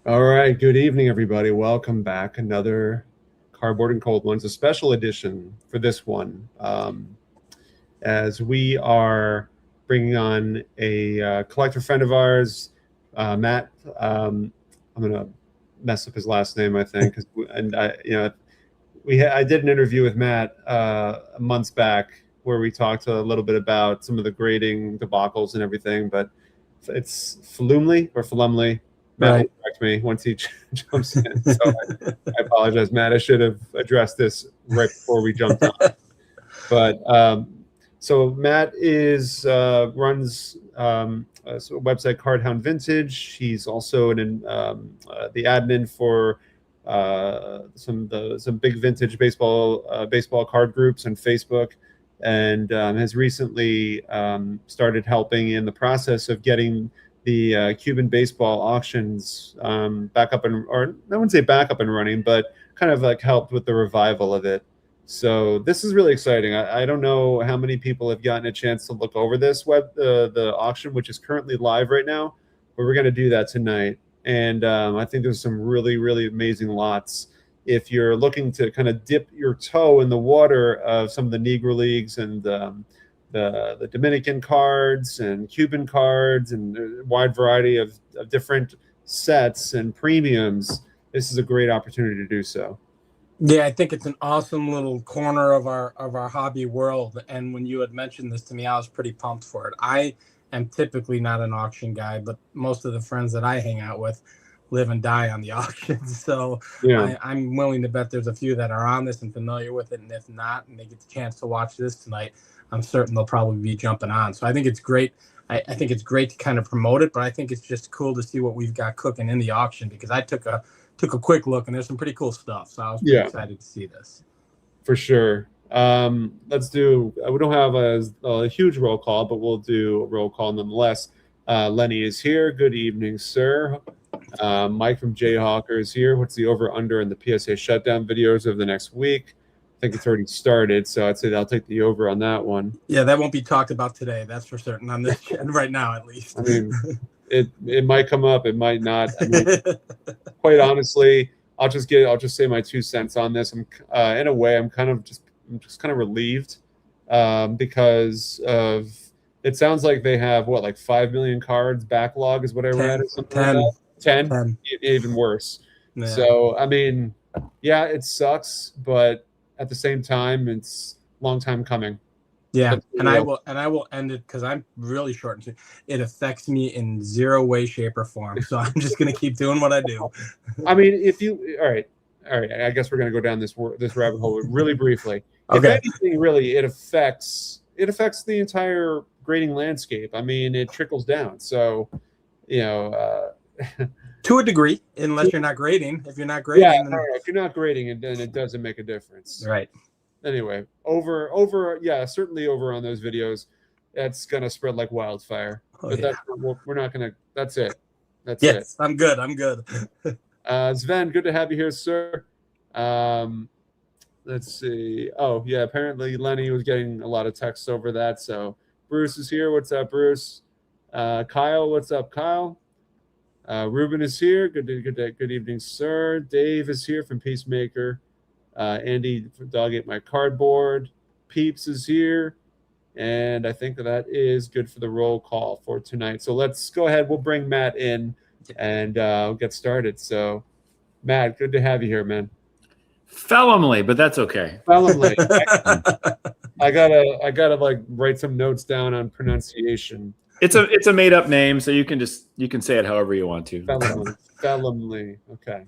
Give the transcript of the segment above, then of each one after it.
All right, good evening, everybody. Welcome back. Another Cardboard and Cold Ones, a special edition for this one, as we are bringing on a collector friend of ours, Matt. I'm gonna mess up his last name, I think, and I did an interview with Matt months back where we talked a little bit about some of the grading debacles and everything, but it's Felumlee or Felumlee. Matt will Right. correct me once he jumps in. So I apologize, Matt. I should have addressed this right before we jumped on. But so Matt runs a website Cardhound Vintage. He's also the admin for some big vintage baseball card groups on Facebook, and has recently started helping in the process of getting the Cuban baseball auctions back up or I wouldn't say back up and running, but kind of like helped with the revival of it. So this is really exciting. I don't know how many people have gotten a chance to look over this the auction, which is currently live right now, but we're going to do that tonight. And I think there's some really, really amazing lots. If you're looking to kind of dip your toe in the water of some of the Negro Leagues and the Dominican cards and Cuban cards and a wide variety of different sets and premiums, this is a great opportunity to do so. Yeah, I think it's an awesome little corner of our hobby world. And when you had mentioned this to me, I was pretty pumped for it. I am typically not an auction guy, but most of the friends that I hang out with live and die on the auctions. So Yeah. I'm willing to bet there's a few that are on this and familiar with it. And if not, and they get the chance to watch this tonight, I'm certain they'll probably be jumping on. So I think it's great. I think it's great to kind of promote it, but I think it's just cool to see what we've got cooking in the auction, because I took a quick look and there's some pretty cool stuff. So I was pretty excited to see this. For sure. Let's do, we don't have a huge roll call, but we'll do a roll call nonetheless. Lenny is here. Good evening, sir. Mike from Jayhawker is here. What's the over under in the PSA shutdown videos over the next week? I think it's already started, so I'd say I'll take the over on that one. Yeah, that won't be talked about today. That's for certain on this right now, at least. I mean, it might come up, it might not. I mean, quite honestly, I'll just say my 2 cents on this. I'm in a way, I'm just kind of relieved because of it sounds like they have like 5 million cards backlog is what I read or something 10, like that. 10. Even worse. Yeah. So I mean, yeah, it sucks, but at the same time, it's a long time coming. Yeah, and I will end it because I'm really short. It affects me in zero way, shape, or form. So I'm just gonna keep doing what I do. I mean, all right. I guess we're gonna go down this rabbit hole really briefly. Okay. If anything, really, it affects the entire grading landscape. I mean, it trickles down. So, to a degree, unless you're not grading. If you're not grading, if you're not grading, then it doesn't make a difference. Right. Anyway, certainly over on those videos, that's gonna spread like wildfire. But we're not gonna. That's it. That's it. Yes, I'm good. Sven, good to have you here, sir. Let's see. Oh yeah, apparently Lenny was getting a lot of texts over that. So Bruce is here. What's up, Bruce? Kyle, what's up, Kyle? Ruben is here. Good evening, sir. Dave is here from Peacemaker. Andy from Dog Ate My Cardboard. Peeps is here. And I think that is good for the roll call for tonight. So let's go ahead. We'll bring Matt in and get started. So, Matt, good to have you here, man. Felumlee, but that's okay. Felumlee. I gotta like write some notes down on pronunciation. It's a made up name, so you can say it however you want to. Felumlee. Okay,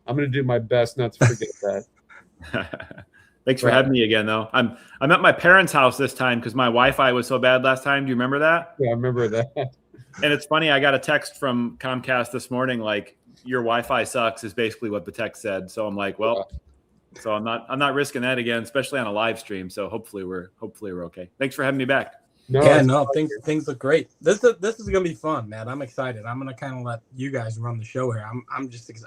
I'm gonna do my best not to forget that. Thanks for having me again, though. I'm at my parents' house this time because my Wi-Fi was so bad last time. Do you remember that? Yeah, I remember that. And it's funny. I got a text from Comcast this morning, like your Wi-Fi sucks, is basically what the text said. So I'm like, well, so I'm not risking that again, especially on a live stream. So hopefully we're okay. Thanks for having me back. Things look great. This is gonna be fun, man. I'm excited. I'm gonna kind of let you guys run the show here.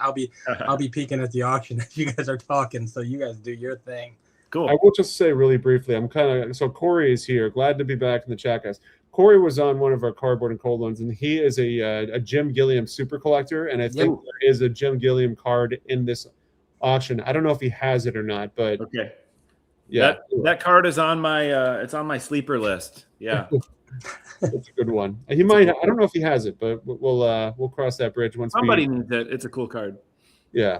I'll be peeking at the auction as you guys are talking. So you guys do your thing. Cool. I will just say really briefly, so Corey is here. Glad to be back in the chat, guys. Corey was on one of our cardboard and cold ones, and he is a Jim Gilliam super collector, and I think there is a Jim Gilliam card in this auction. I don't know if he has it or not, but okay. Yeah, that card is on my it's on my sleeper list. Yeah. That's a good one. He might. I don't know if he has it, but we'll cross that bridge once. Somebody needs it. It's a cool card. Yeah,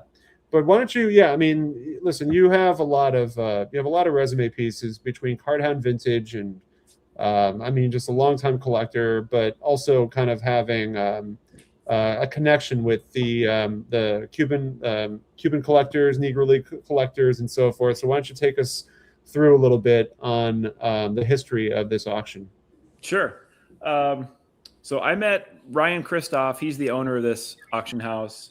but why don't you? Yeah, I mean, listen, you have a lot of resume pieces between Cardhound Vintage and I mean, just a longtime collector, but also kind of having a connection with the Cuban collectors, Negro League collectors, and so forth. So why don't you take us through a little bit on the history of this auction? Sure. So I met Ryan Christoph. He's the owner of this auction house.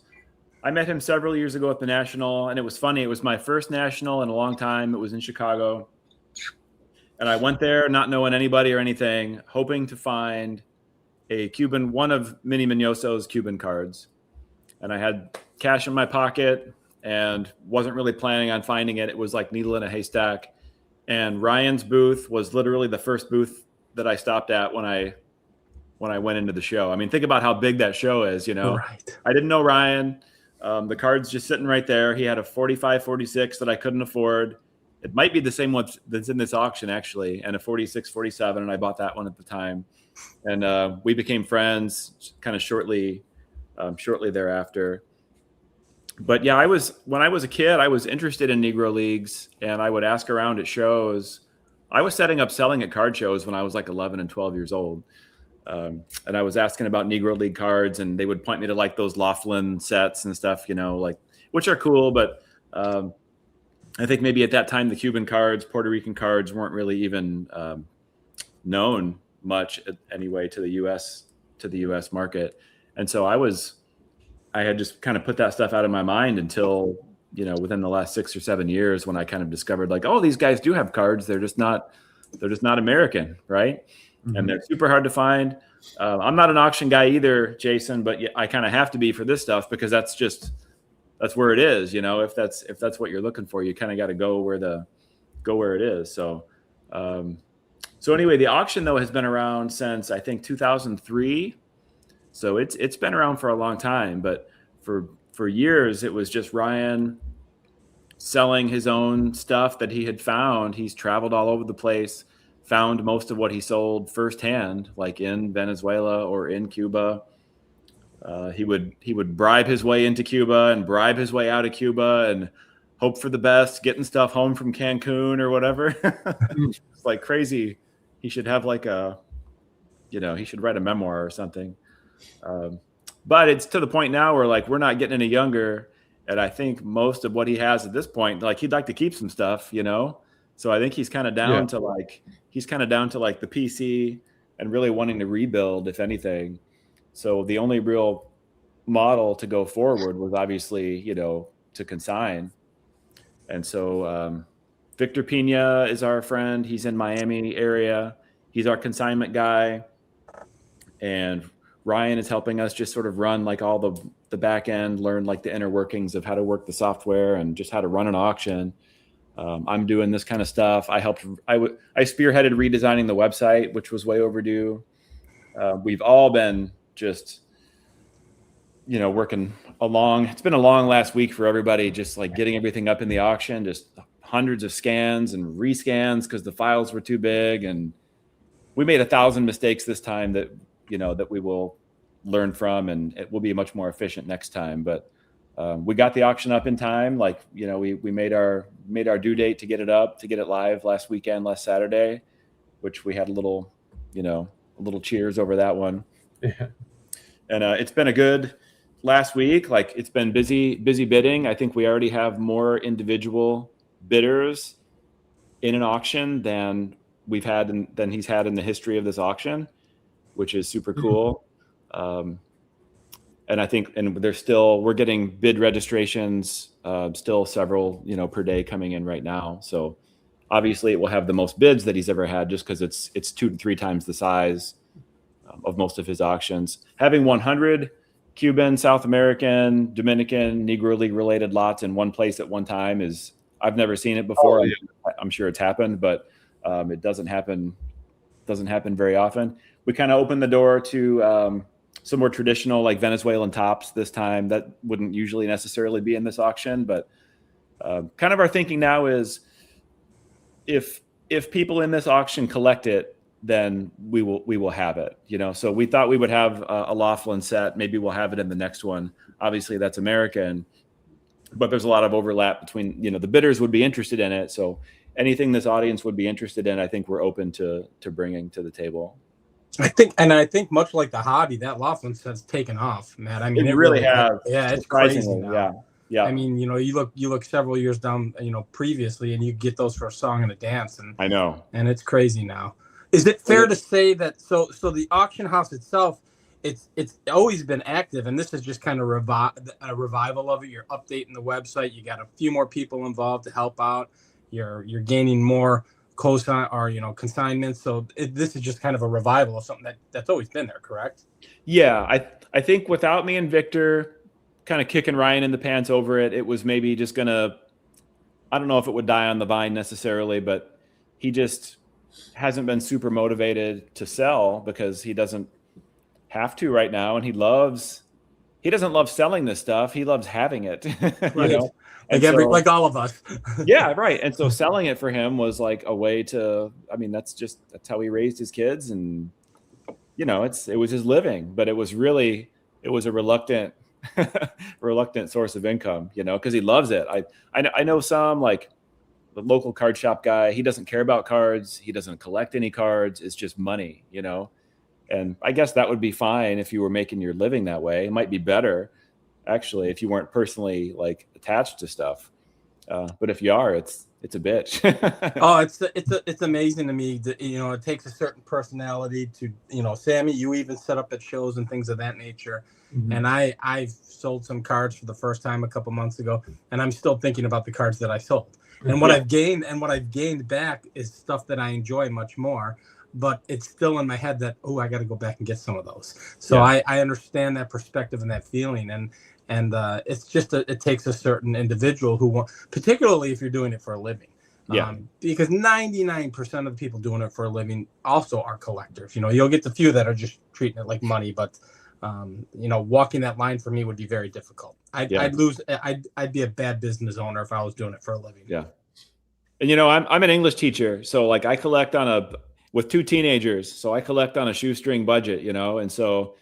I met him several years ago at the National, and it was funny. It was my first National in a long time. It was in Chicago. And I went there not knowing anybody or anything, hoping to find a Cuban, one of Minnie Mignoso's Cuban cards. And I had cash in my pocket and wasn't really planning on finding it. It was like needle in a haystack. And Ryan's booth was literally the first booth that I stopped at when I went into the show. I mean, think about how big that show is, you know. Right. I didn't know Ryan. The card's just sitting right there. He had a 45, 46 that I couldn't afford. It might be the same one that's in this auction, actually, and a 46, 47, and I bought that one at the time. And we became friends kind of shortly thereafter. But yeah, when I was a kid, I was interested in Negro Leagues, and I would ask around at shows. I was setting up selling at card shows when I was like 11 and 12 years old. And I was asking about Negro League cards, and they would point me to like those Laughlin sets and stuff, you know, like, which are cool. But I think maybe at that time, the Cuban cards, Puerto Rican cards weren't really even known much anyway to the U.S. market. And so I had just kind of put that stuff out of my mind until, you know, within the last 6 or 7 years when I kind of discovered like, oh, these guys do have cards. They're just not American. Right. Mm-hmm. And they're super hard to find. I'm not an auction guy either, Jason, but I kind of have to be for this stuff because that's where it is. You know, if that's what you're looking for, you kind of got to go where it is. So anyway, the auction though has been around since I think 2003. So it's been around for a long time, but for years it was just Ryan selling his own stuff that he had found. He's traveled all over the place, found most of what he sold firsthand, like in Venezuela or in Cuba. He would bribe his way into Cuba and bribe his way out of Cuba and hope for the best, getting stuff home from Cancun or whatever. It's like crazy. He should have like he should write a memoir or something. But it's to the point now where like we're not getting any younger, and I think most of what he has at this point, like he'd like to keep some stuff, you know. So I think he's kind of down to like the PC and really wanting to rebuild, if anything. So the only real model to go forward was obviously, you know, to consign. And so Victor Pina is our friend. He's in Miami area. He's our consignment guy. And Ryan is helping us just sort of run like all the back end, learn like the inner workings of how to work the software and just how to run an auction. I'm doing this kind of stuff. I spearheaded redesigning the website, which was way overdue. We've all been just, you know, working along. It's been a long last week for everybody, just like getting everything up in the auction, just hundreds of scans and rescans because the files were too big. And we made 1,000 mistakes this time that we will learn from, and it will be much more efficient next time. But we got the auction up in time. Like, you know, we made our due date to get it live last Saturday, which we had a little cheers over that one. Yeah. And it's been a good last week. Like it's been busy bidding. I think we already have more individual bidders in an auction than he's had in the history of this auction, which is super cool. And I think, we're getting bid registrations, still several, you know, per day coming in right now. So obviously it will have the most bids that he's ever had just because it's 2 to 3 times the size of most of his auctions. Having 100 Cuban, South American, Dominican, Negro League related lots in one place at one time I've never seen it before. Oh, yeah. I'm sure it's happened, but it doesn't happen very often. we kind of opened the door to some more traditional like Venezuelan tops this time that wouldn't usually necessarily be in this auction. But kind of our thinking now is if people in this auction collect it, then we will have it, you know. So we thought we would have a Laughlin set. Maybe we'll have it in the next one. Obviously that's American, but there's a lot of overlap between, you know, the bidders would be interested in it. So anything this audience would be interested in, I think we're open to bringing to the table. I think much like the hobby, that Laughlin set's taken off, Matt. I mean, it really has. Yeah, it's crazy now. Yeah. Yeah. I mean, you know, you look several years down, you know, previously, and you get those for a song and a dance, and I know, and it's crazy now. Is it fair to say that so the auction house itself, it's always been active, and this is just kind of a revival of it? You're updating the website, you got a few more people involved to help out, you're gaining more consignments. So this is just kind of a revival of something that's always been there, correct? Yeah, I think without me and Victor kind of kicking Ryan in the pants over it, it was maybe just gonna, I don't know if it would die on the vine necessarily, but he just hasn't been super motivated to sell because he doesn't have to right now, and he doesn't love selling this stuff, he loves having it. Right. You know? Like all of us. Yeah, right. And so selling it for him was like a way to, I mean, that's how he raised his kids, and you know, it was his living, but it was a reluctant source of income, you know, because he loves it. I know some, like the local card shop guy, he doesn't care about cards, he doesn't collect any cards, it's just money, you know. And I guess that would be fine if you were making your living that way. It might be better actually if you weren't personally like attached to stuff, but if you are, it's a bitch. Oh, it's amazing to me that, you know, it takes a certain personality to, you know, Sammy, you even set up at shows and things of that nature. Mm-hmm. And I've sold some cards for the first time a couple months ago, and I'm still thinking about the cards that I sold. And what I've gained back is stuff that I enjoy much more, but it's still in my head that, oh, I got to go back and get some of those. So yeah. I understand that perspective and that feeling. And it's just it takes a certain individual who particularly if you're doing it for a living. Yeah. Because 99% of the people doing it for a living also are collectors. You know, you'll get the few that are just treating it like money, but you know, walking that line for me would be very difficult. I'd be a bad business owner if I was doing it for a living. Yeah. And you know, I'm an English teacher, so like I collect with 2 teenagers, so I collect on a shoestring budget, you know. And so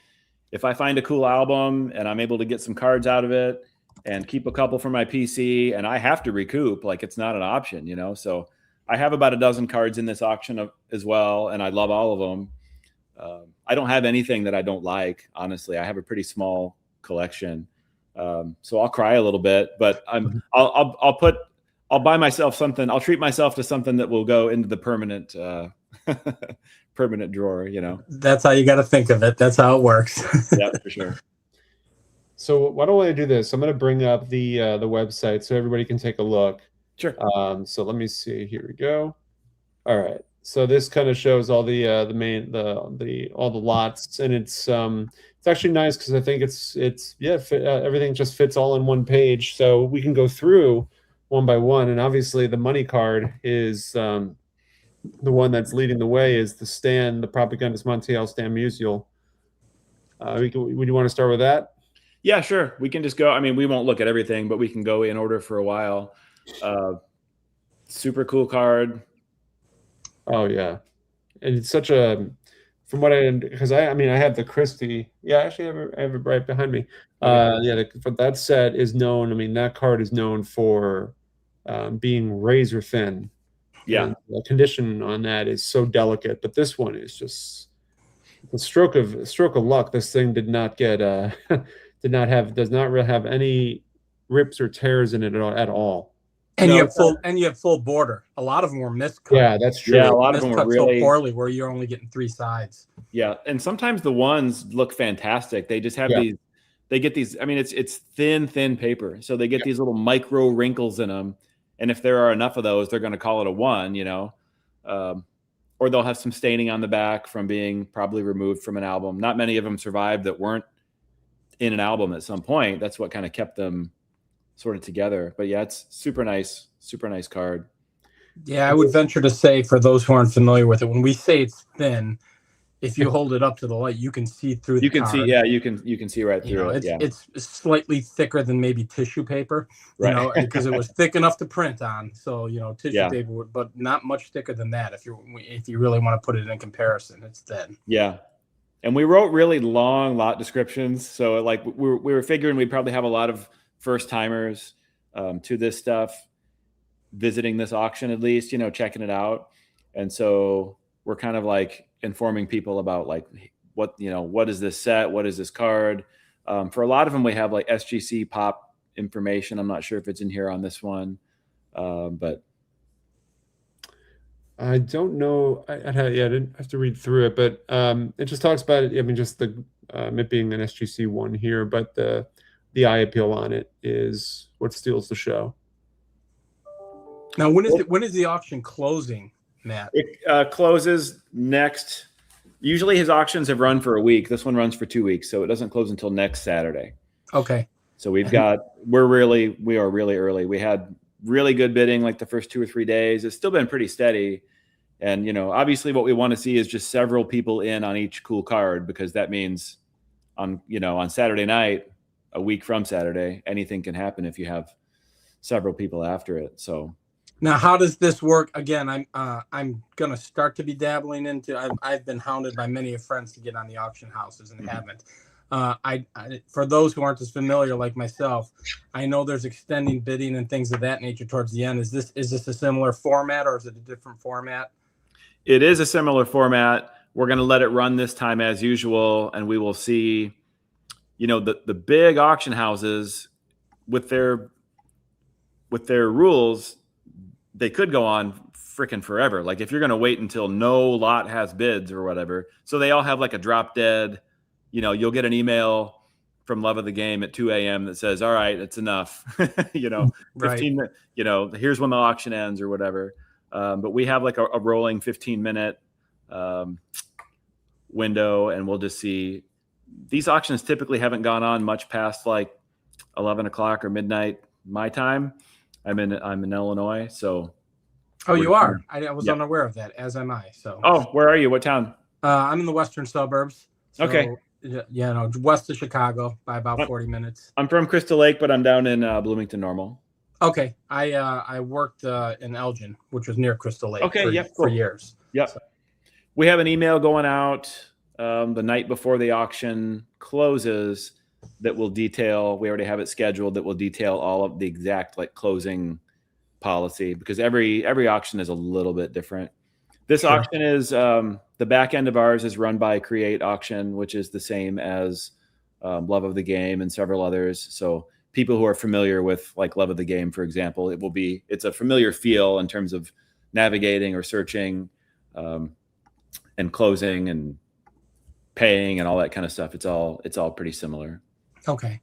if I find a cool album and I'm able to get some cards out of it and keep a couple for my PC, and I have to recoup, like it's not an option, you know. So I have about a dozen cards in this auction as well, and I love all of them. I don't have anything that I don't like, honestly. I have a pretty small collection, so I'll cry a little bit, but I'll buy myself something. I'll treat myself to something that will go into the permanent drawer, you know. That's how you got to think of it. That's how it works. Yeah, for sure. So why don't I do this? I'm going to bring up the website so everybody can take a look. Sure. So let me see. Here we go. All right. So this kind of shows all the main all the lots, and it's actually nice because I think everything just fits all in one page, so we can go through one by one. And obviously the money card is the one that's leading the way is the Propagandist Montiel Stan Musial. Would you want to start with that? Yeah, sure. We can just go. I mean, we won't look at everything, but we can go in order for a while. Super cool card. Oh yeah, and it's such a, from what because I have the Christie. Yeah, actually I have it right behind me. But that set is known. I mean, that card is known for being razor thin. Yeah, and the condition on that is so delicate. But this one is just the stroke of luck. This thing did not get does not really have any rips or tears in it at all. And you have full border. A lot of them were miscut. Yeah, that's true. Yeah, a lot of them were really so poorly where you're only getting 3 sides. Yeah, and sometimes the ones look fantastic. They just have these. They get these. I mean, it's thin paper, so they get these little micro wrinkles in them. And if there are enough of those, they're going to call it a 1, you know, or they'll have some staining on the back from being probably removed from an album. Not many of them survived that weren't in an album at some point. That's what kind of kept them sort of together. But yeah, it's super nice card. Yeah, I would venture to say, for those who aren't familiar with it, when we say it's thin, if you hold it up to the light, you can see through the You can card. see, yeah, you can see right through it. Yeah, it's slightly thicker than maybe tissue paper, right. because it was thick enough to print on. So tissue Yeah. paper would, but not much thicker than that. If you really want to put it in comparison, it's thin. Yeah, and we wrote really long lot descriptions. So like we were figuring we'd probably have a lot of first timers to this stuff, visiting this auction at least, checking it out, and so we're kind of like informing people about like what is this set, what is this card. For a lot of them, we have like SGC pop information. I'm not sure if it's in here on this one, but I don't know. I didn't have to read through it, but it just talks about it. I mean, just the it being an SGC one here, but the eye appeal on it is what steals the show. Now, when is the auction closing, Matt? It closes next. Usually his auctions have run for a week. This one runs for 2 weeks, so it doesn't close until next Saturday. Okay. So we are really early. We had really good bidding like the first 2 or 3 days. It's still been pretty steady. And, obviously what we want to see is just several people in on each cool card, because that means on Saturday night, a week from Saturday, anything can happen if you have several people after it. So now, how does this work? Again, I'm gonna start to be dabbling into. I've been hounded by many of friends to get on the auction houses and haven't. I for those who aren't as familiar like myself, I know there's extending bidding and things of that nature towards the end. Is this a similar format, or is it a different format? It is a similar format. We're going to let it run this time as usual, and we will see, the big auction houses with their rules, they could go on freaking forever. Like if you're going to wait until no lot has bids or whatever. So they all have like a drop dead, you'll get an email from Love of the Game at 2 a.m. that says, all right, it's enough, 15 minutes, here's when the auction ends or whatever. But we have like a rolling 15-minute window, and we'll just see. These auctions typically haven't gone on much past like 11 o'clock or midnight my time. I'm in Illinois, so. Oh, you are? I was unaware of that, as am I. So. Oh, where are you? What town? I'm in the western suburbs. So, okay. West of Chicago by about 40 minutes. I'm from Crystal Lake, but I'm down in Bloomington Normal. Okay, I worked in Elgin, which was near Crystal Lake. Okay, for years. Yep. So. We have an email going out the night before the auction closes that will detail. We already have it scheduled that will detail all of the exact like closing policy, because every auction is a little bit different. This auction is the back end of ours is run by Create Auction, which is the same as Love of the Game and several others. So people who are familiar with like Love of the Game, for example, it's a familiar feel in terms of navigating or searching and closing and paying and all that kind of stuff. It's all pretty similar. Okay.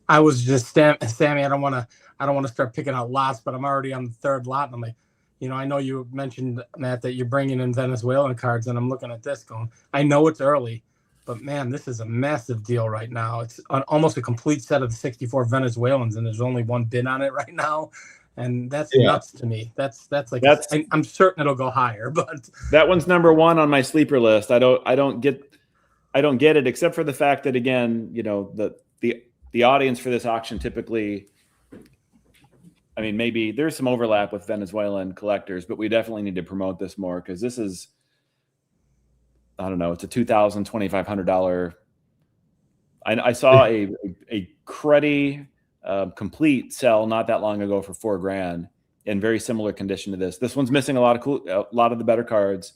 I was just Sammy. I don't want to start picking out lots, but I'm already on the third lot, and I'm like, I know you mentioned, Matt, that you're bringing in Venezuelan cards, and I'm looking at this going, I know it's early, but man, this is a massive deal right now. It's almost a complete set of the 64 Venezuelans, and there's only one bid on it right now. And that's nuts to me. I'm certain it'll go higher, but that one's number one on my sleeper list. I don't get it, except for the fact that, again, the audience for this auction typically, I mean, maybe there's some overlap with Venezuelan collectors, but we definitely need to promote this more, because this is, I don't know, it's a $2,000, $2,500. I saw a cruddy complete sell not that long ago for $4,000 in very similar condition to this. This one's missing a lot of the better cards.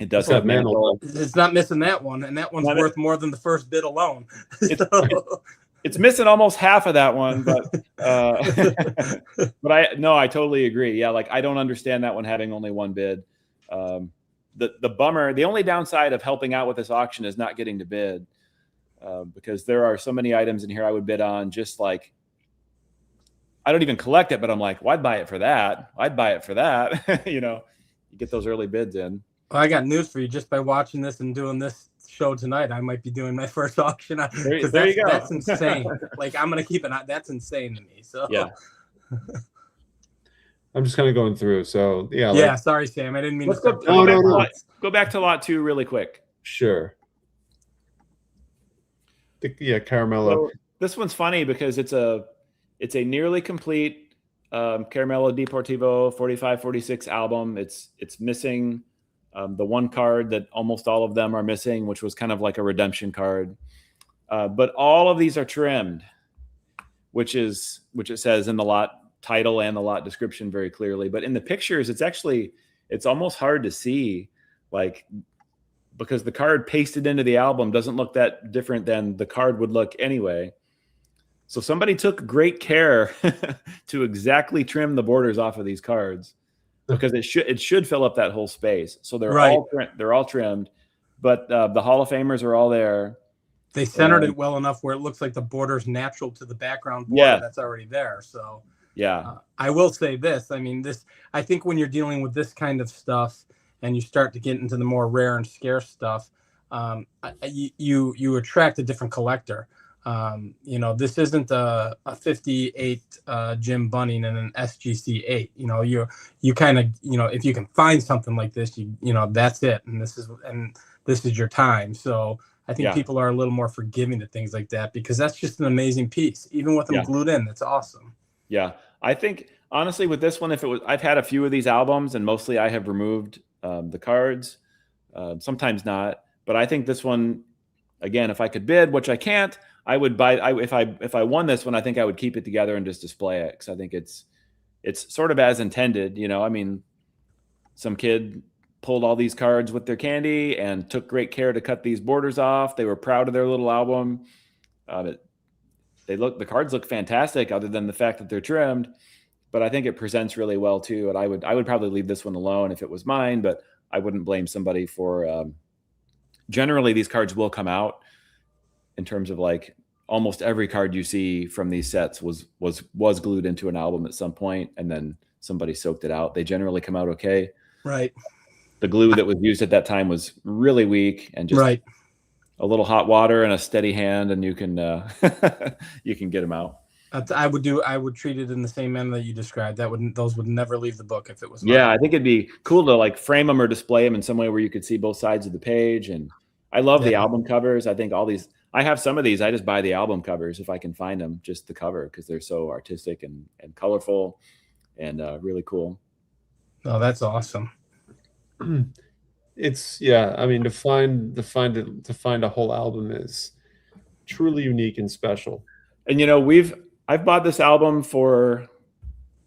It does have mantle. It's not missing that one, and that one's worth more than the first bid alone. It's missing almost half of that one, but I totally agree. Yeah, like I don't understand that one having only one bid. The bummer, the only downside of helping out with this auction is not getting to bid, because there are so many items in here I would bid on. Just like, I don't even collect it, but I'm like, why'd buy it for that? I'd buy it for that. You get those early bids in. Well, I got news for you. Just by watching this and doing this show tonight, I might be doing my first auction. There you go. That's insane. Like, I'm going to keep it out. That's insane to me. So yeah. I'm just kind of going through. So yeah. Yeah. Sorry, Sam. I didn't mean to. Go back to lot 2 really quick. Sure. Yeah, Caramello. So this one's funny because it's a nearly complete Caramello Deportivo 45-46 album. It's missing the one card that almost all of them are missing, which was kind of like a redemption card. But all of these are trimmed, which it says in the lot title and the lot description very clearly. But in the pictures, it's almost hard to see, like, because the card pasted into the album doesn't look that different than the card would look anyway. So somebody took great care to exactly trim the borders off of these cards, because it should fill up that whole space. So they're all trimmed, but the Hall of Famers are all there. They centered it well enough where it looks like the border's natural to the background border that's already there. So I will say this. I mean, I think when you're dealing with this kind of stuff and you start to get into the more rare and scarce stuff, you attract a different collector. This isn't a 58 Jim Bunning and an SGC 8. You kind of, if you can find something like this, that's it. And this is your time. So I think people are a little more forgiving to things like that, because that's just an amazing piece. Even with them glued in, that's awesome. Yeah. I think honestly with this one, I've had a few of these albums and mostly I have removed the cards, sometimes not, but I think this one, again, if I could bid, which I can't, I would buy. If I won this one, I think I would keep it together and just display it, because I think it's sort of as intended. I mean, some kid pulled all these cards with their candy and took great care to cut these borders off. They were proud of their little album. The cards look fantastic, other than the fact that they're trimmed. But I think it presents really well too. And I would probably leave this one alone if it was mine, but I wouldn't blame somebody for. Generally, these cards will come out. In terms of, like, almost every card you see from these sets was glued into an album at some point, and then somebody soaked it out. They generally come out okay. Right. The glue that was used at that time was really weak, and just a little hot water and a steady hand, and you can you can get them out. I would treat it in the same manner that you described. Those would never leave the book if it was mine. Yeah, I think it'd be cool to, like, frame them or display them in some way where you could see both sides of the page. And I love the album covers. I think I have some of these. I just buy the album covers if I can find them, just the cover, because they're so artistic and colorful and really cool. Oh, that's awesome. It's I mean, to find a whole album is truly unique and special. And I've bought this album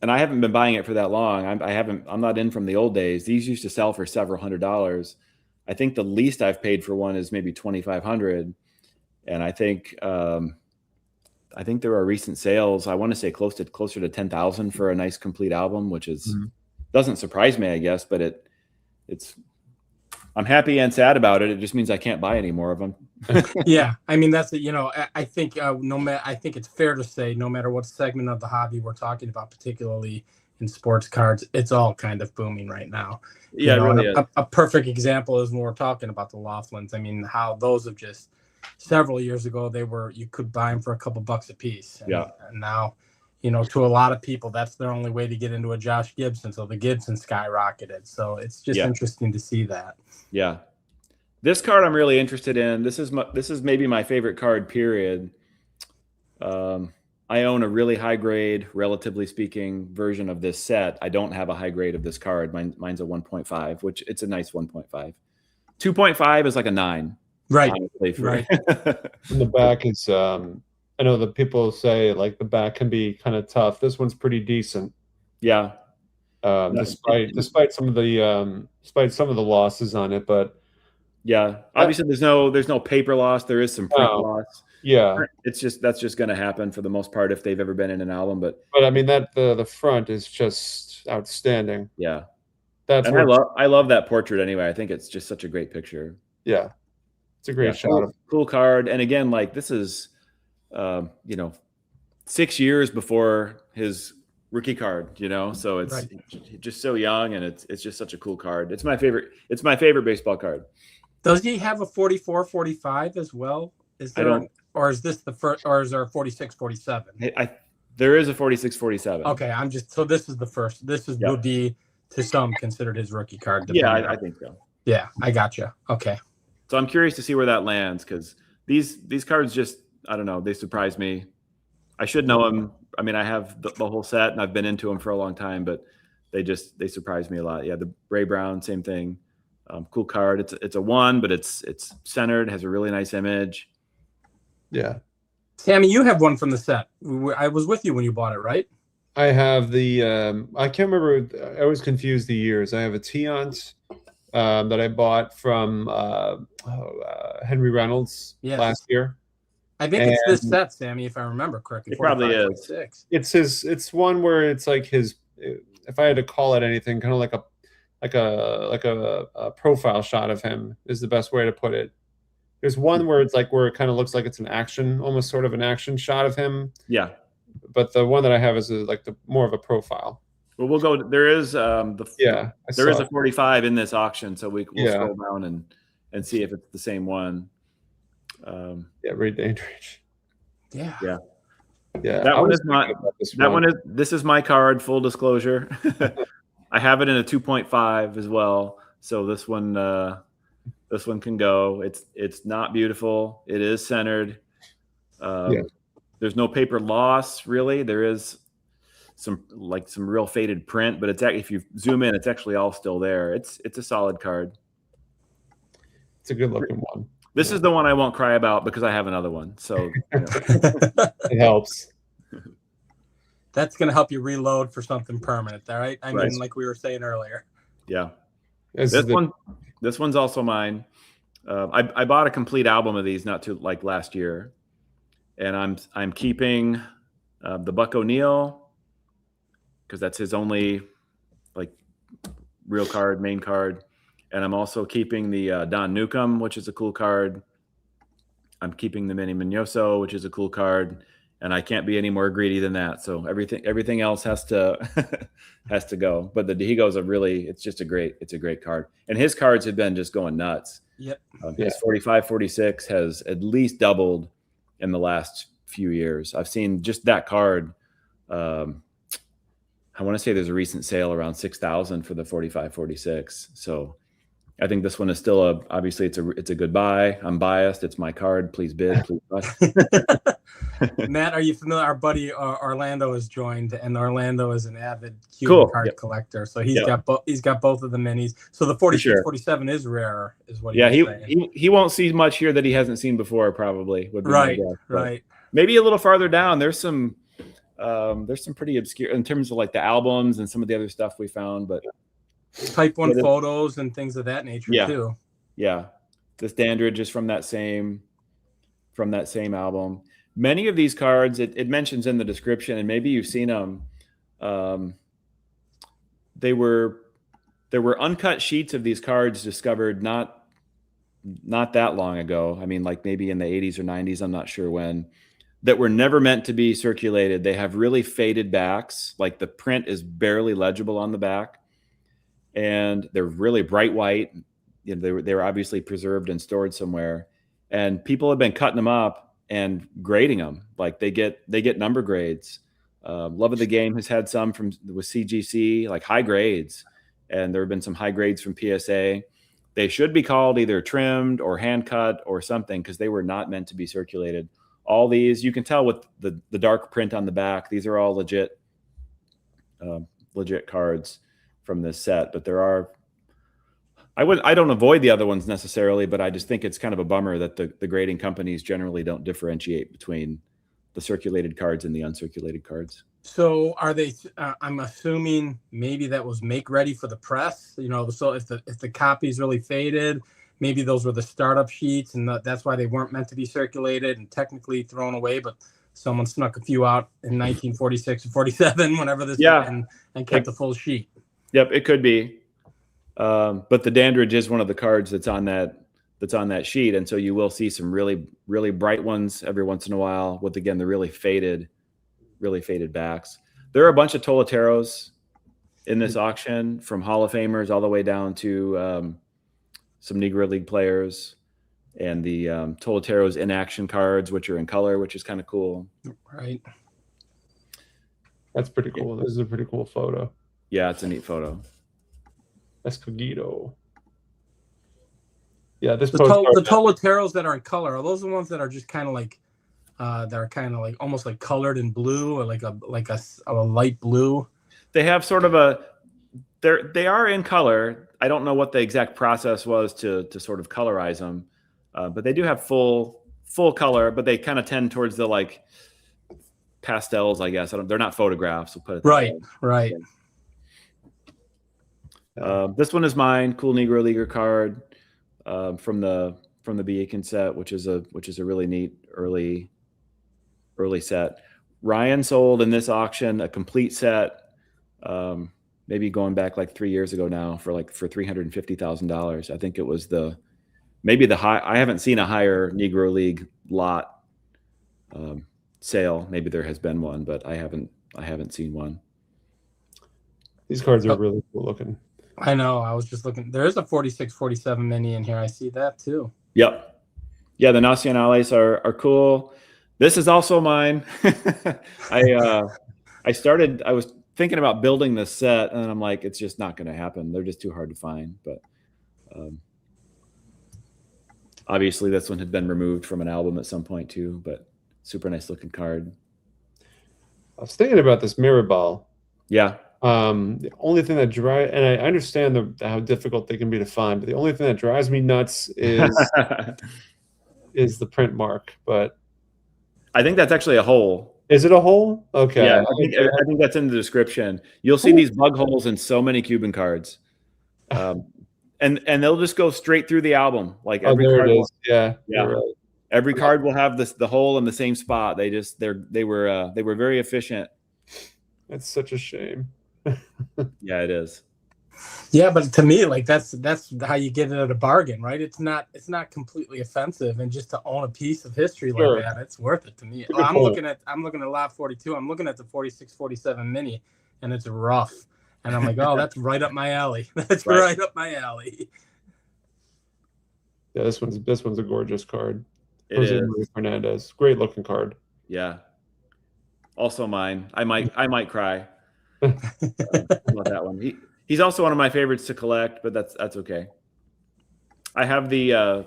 and I haven't been buying it for that long. I'm not in from the old days. These used to sell for several $100s. I think the least I've paid for one is maybe $2,500. And I think there are recent sales. I want to say closer to 10,000 for a nice complete album, which doesn't surprise me, I guess, but I'm happy and sad about it. It just means I can't buy any more of them. Yeah, I mean, that's it. I think I think it's fair to say, no matter what segment of the hobby we're talking about, particularly in sports cards, it's all kind of booming right now. Yeah, it really is. A perfect example is when we're talking about the Laughlins. I mean, how those have just several years ago you could buy them for a couple bucks a piece. And now, to a lot of people, that's their only way to get into a Josh Gibson. So the Gibson skyrocketed. So it's just interesting to see that. Yeah. This card I'm really interested in. This is maybe my favorite card, period. I own a really high grade, relatively speaking, version of this set. I don't have a high grade of this card. Mine's a 1.5, which it's a nice 1.5. 2.5 is like a 9. Right. Honestly, right. And the back is, I know that people say, like, the back can be kind of tough. This one's pretty decent. Yeah. Despite some of the losses on it, but obviously there's no paper loss. There is some print loss. Yeah, that's just going to happen for the most part if they've ever been in an album. But I mean, that the front is just outstanding. Yeah, I love that portrait anyway. I think it's just such a great picture. Yeah, it's a great shot. Cool card. And again, like, this is 6 years before his rookie card. So it's just so young, and it's just such a cool card. It's my favorite baseball card. Does he have a 44, 45 as well? Is there? Or is this the first? Or is there a 46, 47? There is a 46, 47. Okay, so this is the first. This would be, to some, considered his rookie card. Yeah, I think so. Yeah, I gotcha. Okay. So I'm curious to see where that lands, because these cards just, I don't know, they surprise me. I should know them. I mean, I have the whole set and I've been into them for a long time, but they surprise me a lot. Yeah, the Ray Brown, same thing. Cool card. It's a 1, but it's centered, has a really nice image. Yeah. Sammy, you have one from the set. I was with you when you bought it, right? I have the I can't remember. I always confuse the years. I have a Tiant that I bought from Henry Reynolds last year. I think it's this set, Sammy, if I remember correctly. It probably is. 46. It's one where it's like his. If I had to call it anything, kind of like a profile shot of him is the best way to put it. There's one where it's like where it kind of looks like it's an action, almost sort of an action shot of him. Yeah. But the one that I have is like the more of a profile. Well, we'll go. There is there is a 45 in this auction, so we'll scroll down and see if it's the same one. Ray Dandridge. Yeah. That one is not. That one is. This is my card. Full disclosure, I have it in a 2.5 as well. So this one can go. It's not beautiful. It is centered. There's no paper loss really. There is some real faded print, but it's if you zoom in, it's actually all still there. It's a solid card. It's a good looking one. This is the one I won't cry about because I have another one. So it helps. That's going to help you reload for something permanent. All right. I mean, like we were saying earlier. Yeah. This one's also mine. I bought a complete album of these last year, and I'm keeping the Buck O'Neill because that's his only real card, main card. And I'm also keeping the Don Newcomb, which is a cool card. I'm keeping the Manny Minoso, which is a cool card. And I can't be any more greedy than that. So everything else has to go. But the Dihigo's it's a great card. And his cards have been just going nuts. Yep. His 45, 46 has at least doubled in the last few years. I've seen just that card. I want to say there's a recent sale around 6,000 for the 45, 46. So I think this one is still obviously it's a good buy. I'm biased. It's my card. Please bid. Please buy. Matt, are you familiar? Our buddy Orlando has joined, and Orlando is an avid Cuban card collector. So he's got both of the minis. So the 46, 47 is rarer, is what he's saying. He won't see much here that he hasn't seen before. Probably would be right. Maybe a little farther down. There's some pretty obscure in terms of like the albums and some of the other stuff we found, but. Type 1 photos and things of that nature too. Yeah. This Dandridge is from that same album. Many of these cards, it mentions in the description, and maybe you've seen them. There were uncut sheets of these cards discovered not that long ago. I mean, like maybe in the 80s or 90s, I'm not sure when, that were never meant to be circulated. They have really faded backs. Like the print is barely legible on the back. And they're really bright white. You know, they were obviously preserved and stored somewhere. And people have been cutting them up and grading them. Like they get number grades. Love of the Game has had some with CGC, like high grades. And there have been some high grades from PSA. They should be called either trimmed or hand cut or something because they were not meant to be circulated. All these, you can tell with the dark print on the back. These are all legit cards from this set, but there are. I don't avoid the other ones necessarily, but I just think it's kind of a bummer that the grading companies generally don't differentiate between the circulated cards and the uncirculated cards. So are they? I'm assuming maybe that was make ready for the press. You know, so if the copy's really faded, maybe those were the startup sheets, and that's why they weren't meant to be circulated and technically thrown away, but. Someone snuck a few out in 1946 or 47, whenever this happened, and kept the full sheet. Yep, it could be. But the Dandridge is one of the cards that's on that sheet, and so you will see some really, really bright ones every once in a while with, again, the really faded backs. There are a bunch of Tolateros in this auction, from Hall of Famers all the way down to some Negro League players. And the Tolatero's in action cards, which are in color, which is kind of cool. Right. That's pretty cool. This is a pretty cool photo. Yeah, it's a neat photo. Escogido. Yeah, this The Toloteros that are in color, are those the ones that are just kind of like almost like colored in blue, or like a light blue? They have sort of they are in color. I don't know what the exact process was to sort of colorize them, but they do have full color, but they kind of tend towards the like pastels, I guess. They're not photographs. We'll put it right. Right. This one is mine. Cool Negro Leaguer card from the Beacon set, which is a really neat early set. Ryan sold in this auction a complete set, maybe going back like 3 years ago now, for $350,000. I think it was maybe the high. I haven't seen a higher Negro League lot sale. Maybe there has been one, but I haven't seen one. These cards are really cool looking. I know. I was just looking. There is a 46-47 mini in here. I see that too. Yep. Yeah, the Nacionales are cool. This is also mine. I was thinking about building this set, and I'm like, it's just not going to happen. They're just too hard to find. But obviously, this one had been removed from an album at some point too. But super nice looking card. I was thinking about this mirror ball. Yeah. The only thing that and I understand how difficult they can be to find, but the only thing that drives me nuts is the print mark. But I think that's actually a hole. Is it a hole? Okay. Yeah, I think that's in the description. You'll see these bug holes in so many Cuban cards, and they'll just go straight through the album. Like every there card it is. Yeah. Right. Every card will have the hole in the same spot. They were very efficient. That's such a shame. Yeah, it is. Yeah, but to me, like that's how you get it at a bargain, right? It's not completely offensive, and just to own a piece of history like that, it's worth it to me. I'm looking at lot 42. I'm looking at the 46-47 mini, and it's rough, and I'm like, oh, that's right up my alley. That's right up my alley. Yeah, this one's a gorgeous card. Jose Maria Fernandez, great looking card. Yeah. Also mine. I might cry. About that one. He's also one of my favorites to collect, but that's okay. I have the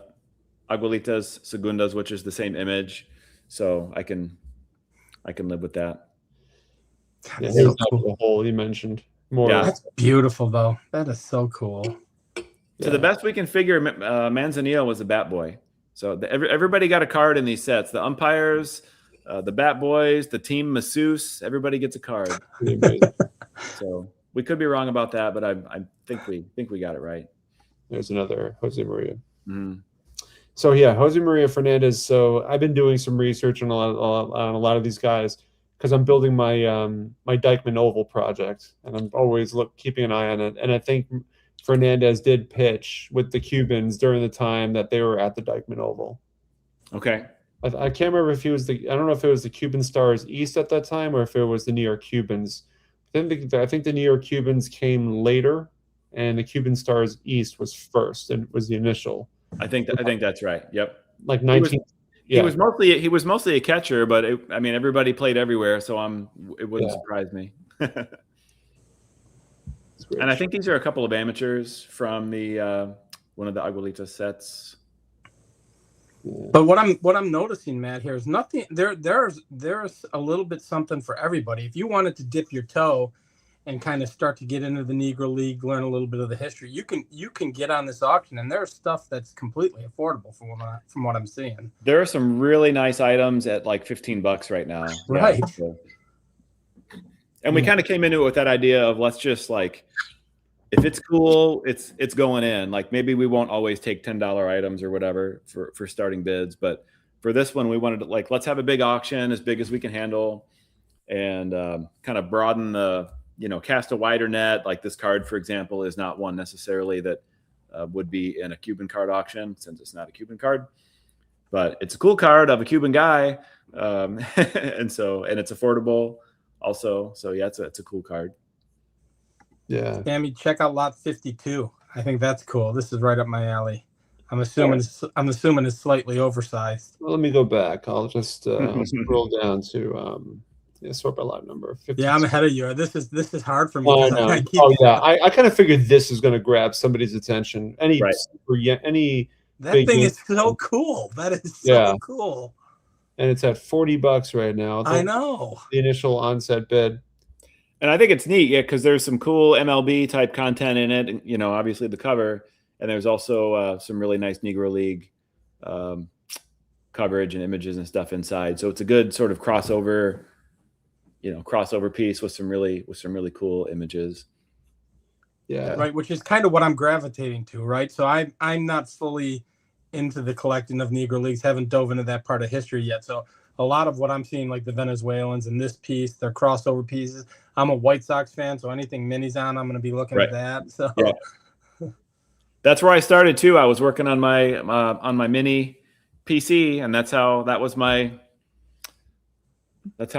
Abuelitas Segundas, which is the same image, so I can live with that. Yeah, so cool. The hole you mentioned. That's beautiful, though. That is so cool. To the best we can figure, Manzanillo was a bat boy. So everybody got a card in these sets. The umpires, the bat boys, the team masseuse, everybody gets a card. So we could be wrong about that, but I think we got it right. There's another Jose Maria. Mm-hmm. So yeah, Jose Maria Fernandez. So I've been doing some research on a lot of these guys because I'm building my my Dykeman Oval project, and I'm always keeping an eye on it. And I think Fernandez did pitch with the Cubans during the time that they were at the Dykeman Oval. Okay. I can't remember if he was I don't know if it was the Cuban Stars East at that time or if it was the New York Cubans. I think the New York Cubans came later, and the Cuban Stars East was first, and was the initial. I think that's right. Yep. Like 19. He was mostly a catcher, but everybody played everywhere, so it wouldn't surprise me. And I think these are a couple of amateurs from the one of the Abuelitas sets. But what I'm noticing, Matt, here is nothing. There's a little bit something for everybody. If you wanted to dip your toe and kind of start to get into the Negro League, learn a little bit of the history, you can get on this auction, and there's stuff that's completely affordable from what I'm seeing. There are some really nice items at like $15 right now. Right. Yeah, so. And we kind of came into it with that idea of let's just like, if it's cool, it's going in. Like maybe we won't always take $10 items or whatever for starting bids, but for this one we wanted to let's have a big auction as big as we can handle, and kind of broaden the cast a wider net. Like this card, for example, is not one necessarily that would be in a Cuban card auction since it's not a Cuban card, but it's a cool card of a Cuban guy, and it's affordable also. So yeah, it's a cool card. Yeah. Sammy, check out lot 52. I think that's cool. This is right up my alley. I'm assuming it's slightly oversized. Well, let me go back. I'll just scroll down to sort by lot number 52. Yeah, I'm ahead of you. This is hard for me. Oh, I kind of figured this is going to grab somebody's attention. Any That Big thing game. is so cool. That is so cool. And it's at $40 right now. I know. The initial onset bid. And I think it's neat, yeah, because there's some cool MLB type content in it. And, you know, obviously the cover, and there's also some really nice Negro League coverage and images and stuff inside. So it's a good sort of crossover piece with some really cool images. Yeah. Right, which is kind of what I'm gravitating to, right? So I'm not fully into the collecting of Negro Leagues, haven't dove into that part of history yet. So a lot of what I'm seeing, like the Venezuelans in this piece, their crossover pieces. I'm a White Sox fan, so anything Mini's on, I'm going to be looking at that. So that's where I started too. I was working on my Mini PC, and that's how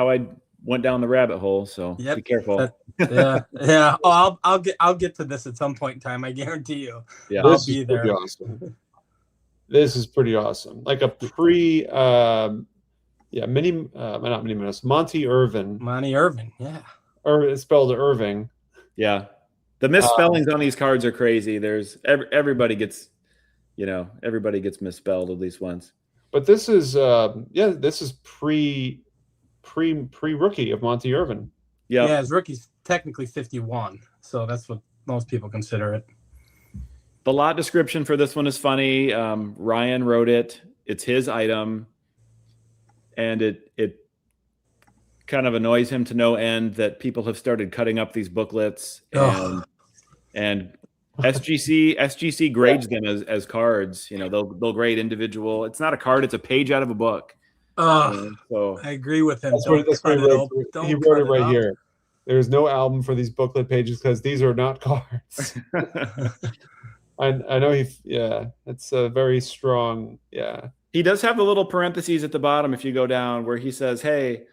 I went down the rabbit hole. So be careful. Yeah. Oh, I'll get to this at some point in time. I guarantee you. Yeah, I'll be there. Awesome. This is pretty awesome. Like a Monty Irvin. Monty Irvin, yeah. Or it's spelled Irving. Yeah. The misspellings on these cards are crazy. There's everybody gets misspelled at least once. But this is pre-rookie of Monty Irvin. Yeah, his rookie's technically 51, so that's what most people consider it. The lot description for this one is funny. Ryan wrote it. It's his item, and it kind of annoys him to no end that people have started cutting up these booklets, and SGC grades them as cards. You know, they'll grade individual. It's not a card; it's a page out of a book. So I agree with him. He wrote it right here. There's no album for these booklet pages because these are not cards. I know it's a very strong. Yeah, he does have the little parentheses at the bottom if you go down where he says, "Hey,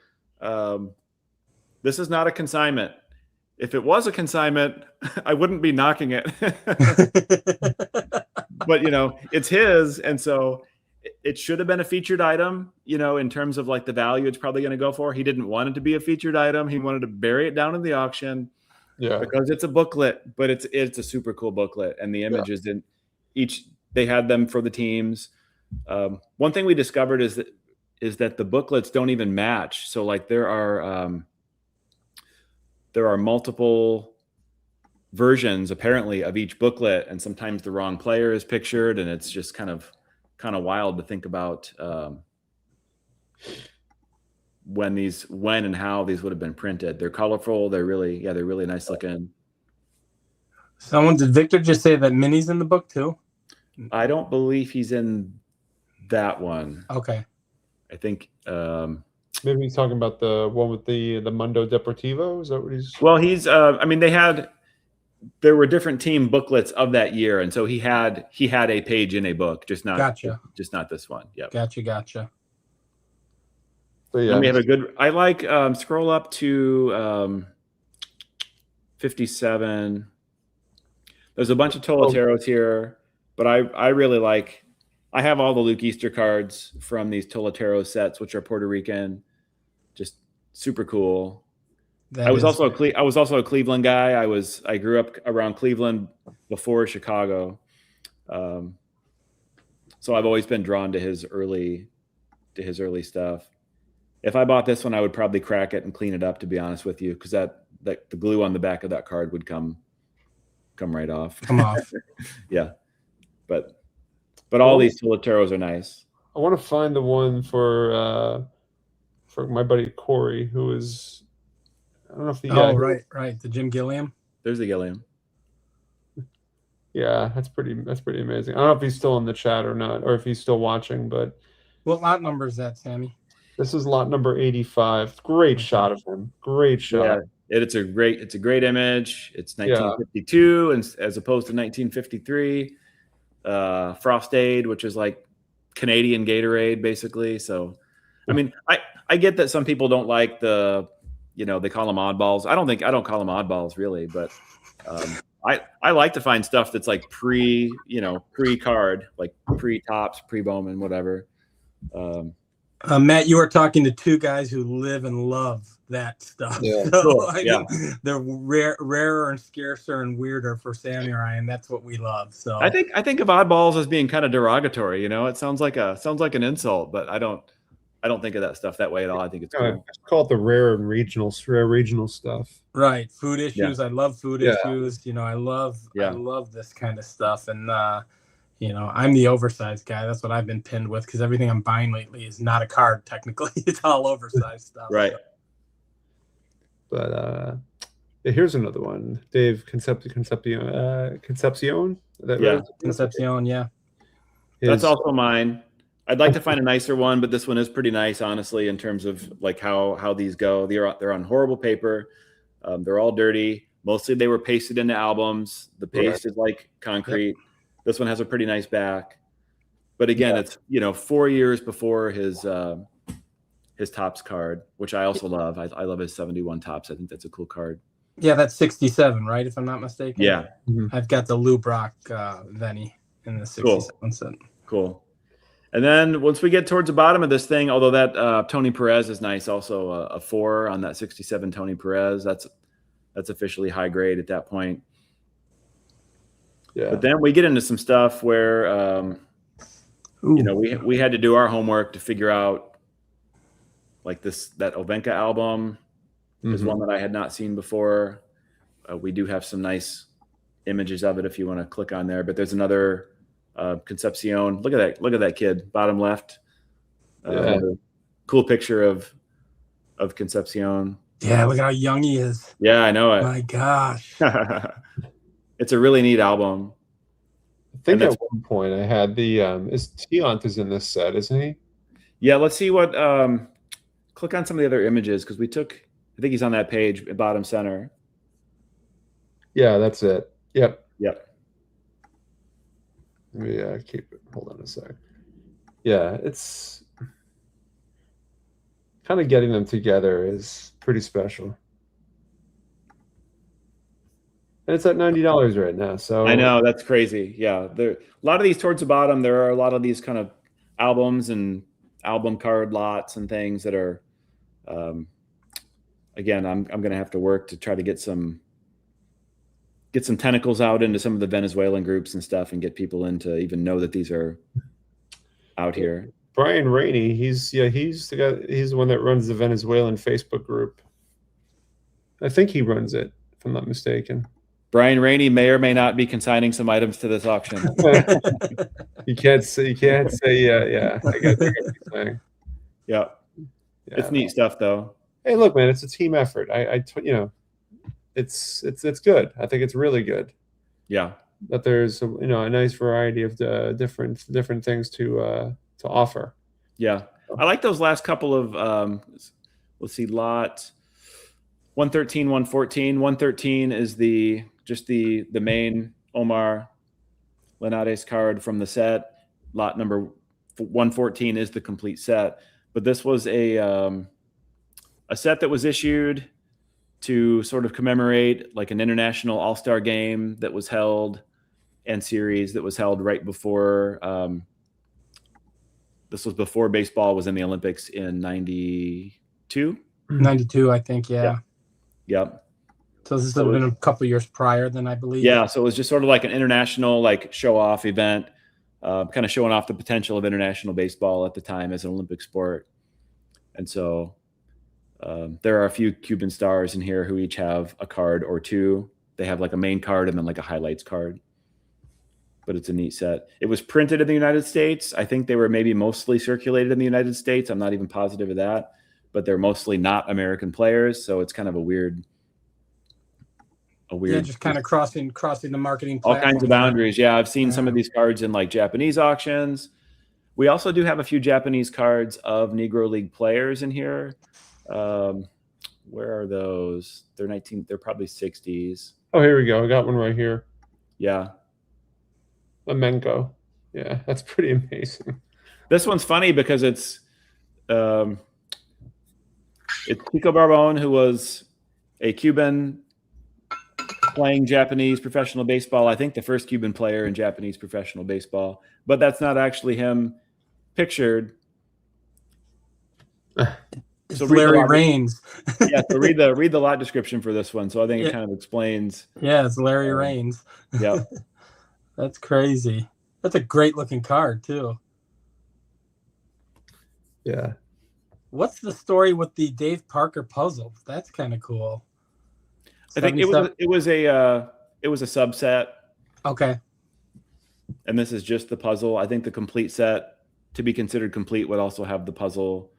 this is not a consignment. If it was a consignment, I wouldn't be knocking it." But it's his, and so it should have been a featured item. In terms of like the value, it's probably going to go for. He didn't want it to be a featured item. He wanted to bury it down in the auction. Yeah, because it's a booklet, but it's a super cool booklet, and the images in each, they had them for the teams. One thing we discovered is that the booklets don't even match. So like there are multiple versions apparently of each booklet, and sometimes the wrong player is pictured, and it's just kind of wild to think about when and how these would have been printed. They're colorful. They're really nice looking. Did Victor just say that Minnie's in the book too? I don't believe he's in that one. Okay. I think maybe he's talking about the one with the Mundo Deportivo. Is that what he's? Well, he's. There were different team booklets of that year, and so he had a page in a book, just not this one. Yeah. Gotcha. So yeah, we have a good. I like scroll up to 57. There's a bunch of Toleteros here, but I really like. I have all the Luke Easter cards from these Toletero sets, which are Puerto Rican, just super cool. I was also a Cleveland guy. I grew up around Cleveland before Chicago, so I've always been drawn to his early stuff. If I bought this one, I would probably crack it and clean it up, to be honest with you, because that the glue on the back of that card would come right off. Yeah, but all these Toleteros are nice. I want to find the one for my buddy Corey, who is. I don't know if the right, the Jim Gilliam. There's the Gilliam. Yeah, that's pretty amazing. I don't know if he's still in the chat or not, or if he's still watching. But what lot number is that, Sammy? This is lot number 85. Great shot of him. Great shot. Yeah, it's a great image. It's 1952, and as opposed to 1953. Frostade, which is like Canadian Gatorade, basically. So, I mean, I get that some people don't like the. They call them oddballs. I don't call them oddballs really, but I like to find stuff that's like pre-card, like pre-Topps, pre-Bowman, whatever. Matt, you are talking to two guys who live and love that stuff. Yeah. So, Cool. I mean, they're rarer and scarcer and weirder for Sammy or I, and that's what we love. So I think of oddballs as being kind of derogatory. You know, it sounds like an insult, but I don't think of that stuff that way at all. I think it's cool. I call it the rare regional stuff. right, food issues. I love food issues. You know, I love this kind of stuff, and you know, I'm the oversized guy. That's what I've been pinned with because everything I'm buying lately is not a card. Technically, it's all oversized stuff. Right. But here's another one. Dave Concepcion. Concepcion, yeah. That's also mine. I'd like to find a nicer one, but this one is pretty nice, honestly, in terms of like how these go. They're on horrible paper. They're all dirty. Mostly they were pasted into albums. The paste is like concrete. Yep. This one has a pretty nice back. But again, it's 4 years before his Topps card, which I also love. I love his 71 Topps. I think that's a cool card. Yeah, that's 67, right? If I'm not mistaken. Yeah. Mm-hmm. I've got the Lou Brock Venny in the 67 set. Cool. And then once we get towards the bottom of this thing, although that Tony Perez is nice, also a 4 on that 67 Tony Perez. That's officially high grade at that point. Yeah. But then we get into some stuff where we had to do our homework to figure out like that Ovenka album is one that I had not seen before. We do have some nice images of it if you want to click on there. But there's another Concepcion. Look at that kid, bottom left. Cool picture of Concepcion. Yeah, look at how young he is. Yeah, I know it. My gosh. It's a really neat album. I think at one point I had Tiant is in this set, isn't he? Yeah, let's see what click on some of the other images because I think he's on that page at bottom center. Yeah, that's it. Yep. Let me keep it. Hold on a sec. Yeah, it's kind of getting them together is pretty special. And it's at $90 right now. So I know that's crazy. Yeah, a lot of these towards the bottom. There are a lot of these kind of albums and album card lots and things that are. Again, I'm going to have to work to try to get some tentacles out into some of the Venezuelan groups and stuff, and get people in to even know that these are out here. Brian Rainey, he's the guy. He's the one that runs the Venezuelan Facebook group. I think he runs it, if I'm not mistaken. Brian Rainey may or may not be consigning some items to this auction. You can't say yeah. I get what you're saying. Yeah, it's neat stuff though. Hey, look, man, it's a team effort. It's good. I think it's really good. Yeah, that there's a nice variety of the different things to offer. Yeah, I like those last couple of let's see, lot 113, 114. 113 is the main Omar Linares card from the set. Lot number 114 is the complete set, but this was a set that was issued to sort of commemorate like an international all-star game that was held and series that was held right before this was before baseball was in the Olympics in 92. 92, I think. Yeah. Yep. So this has been a couple of years prior then, I believe. Yeah. So it was just sort of like an international like show-off event, kind of showing off the potential of international baseball at the time as an Olympic sport. And so there are a few Cuban stars in here who each have a card or two. They have like a main card and then like a highlights card. But it's a neat set. It was printed in the United States. I think they were maybe mostly circulated in the United States. I'm not even positive of that. But they're mostly not American players. So it's kind of a weird. Yeah, just kind of crossing the marketing all kinds of boundaries. Yeah, I've seen some of these cards in like Japanese auctions. We also do have a few Japanese cards of Negro League players in here. Where are those? They're probably 60s. Oh, here we go. I got one right here. Yeah. Amenko. Yeah, that's pretty amazing. This one's funny because it's Chico Barbon, who was a Cuban playing Japanese professional baseball. I think the first Cuban player in Japanese professional baseball, but that's not actually him pictured. It's So Larry Raines. Yeah, so read the lot description for this one. So I think it kind of explains. Yeah, it's Larry Raines. Yeah. That's crazy. That's a great looking card too. Yeah. What's the story with the Dave Parker puzzle? That's kind of cool. I think it was a subset. Okay. And this is just the puzzle. I think the complete set, to be considered complete, would also have the puzzle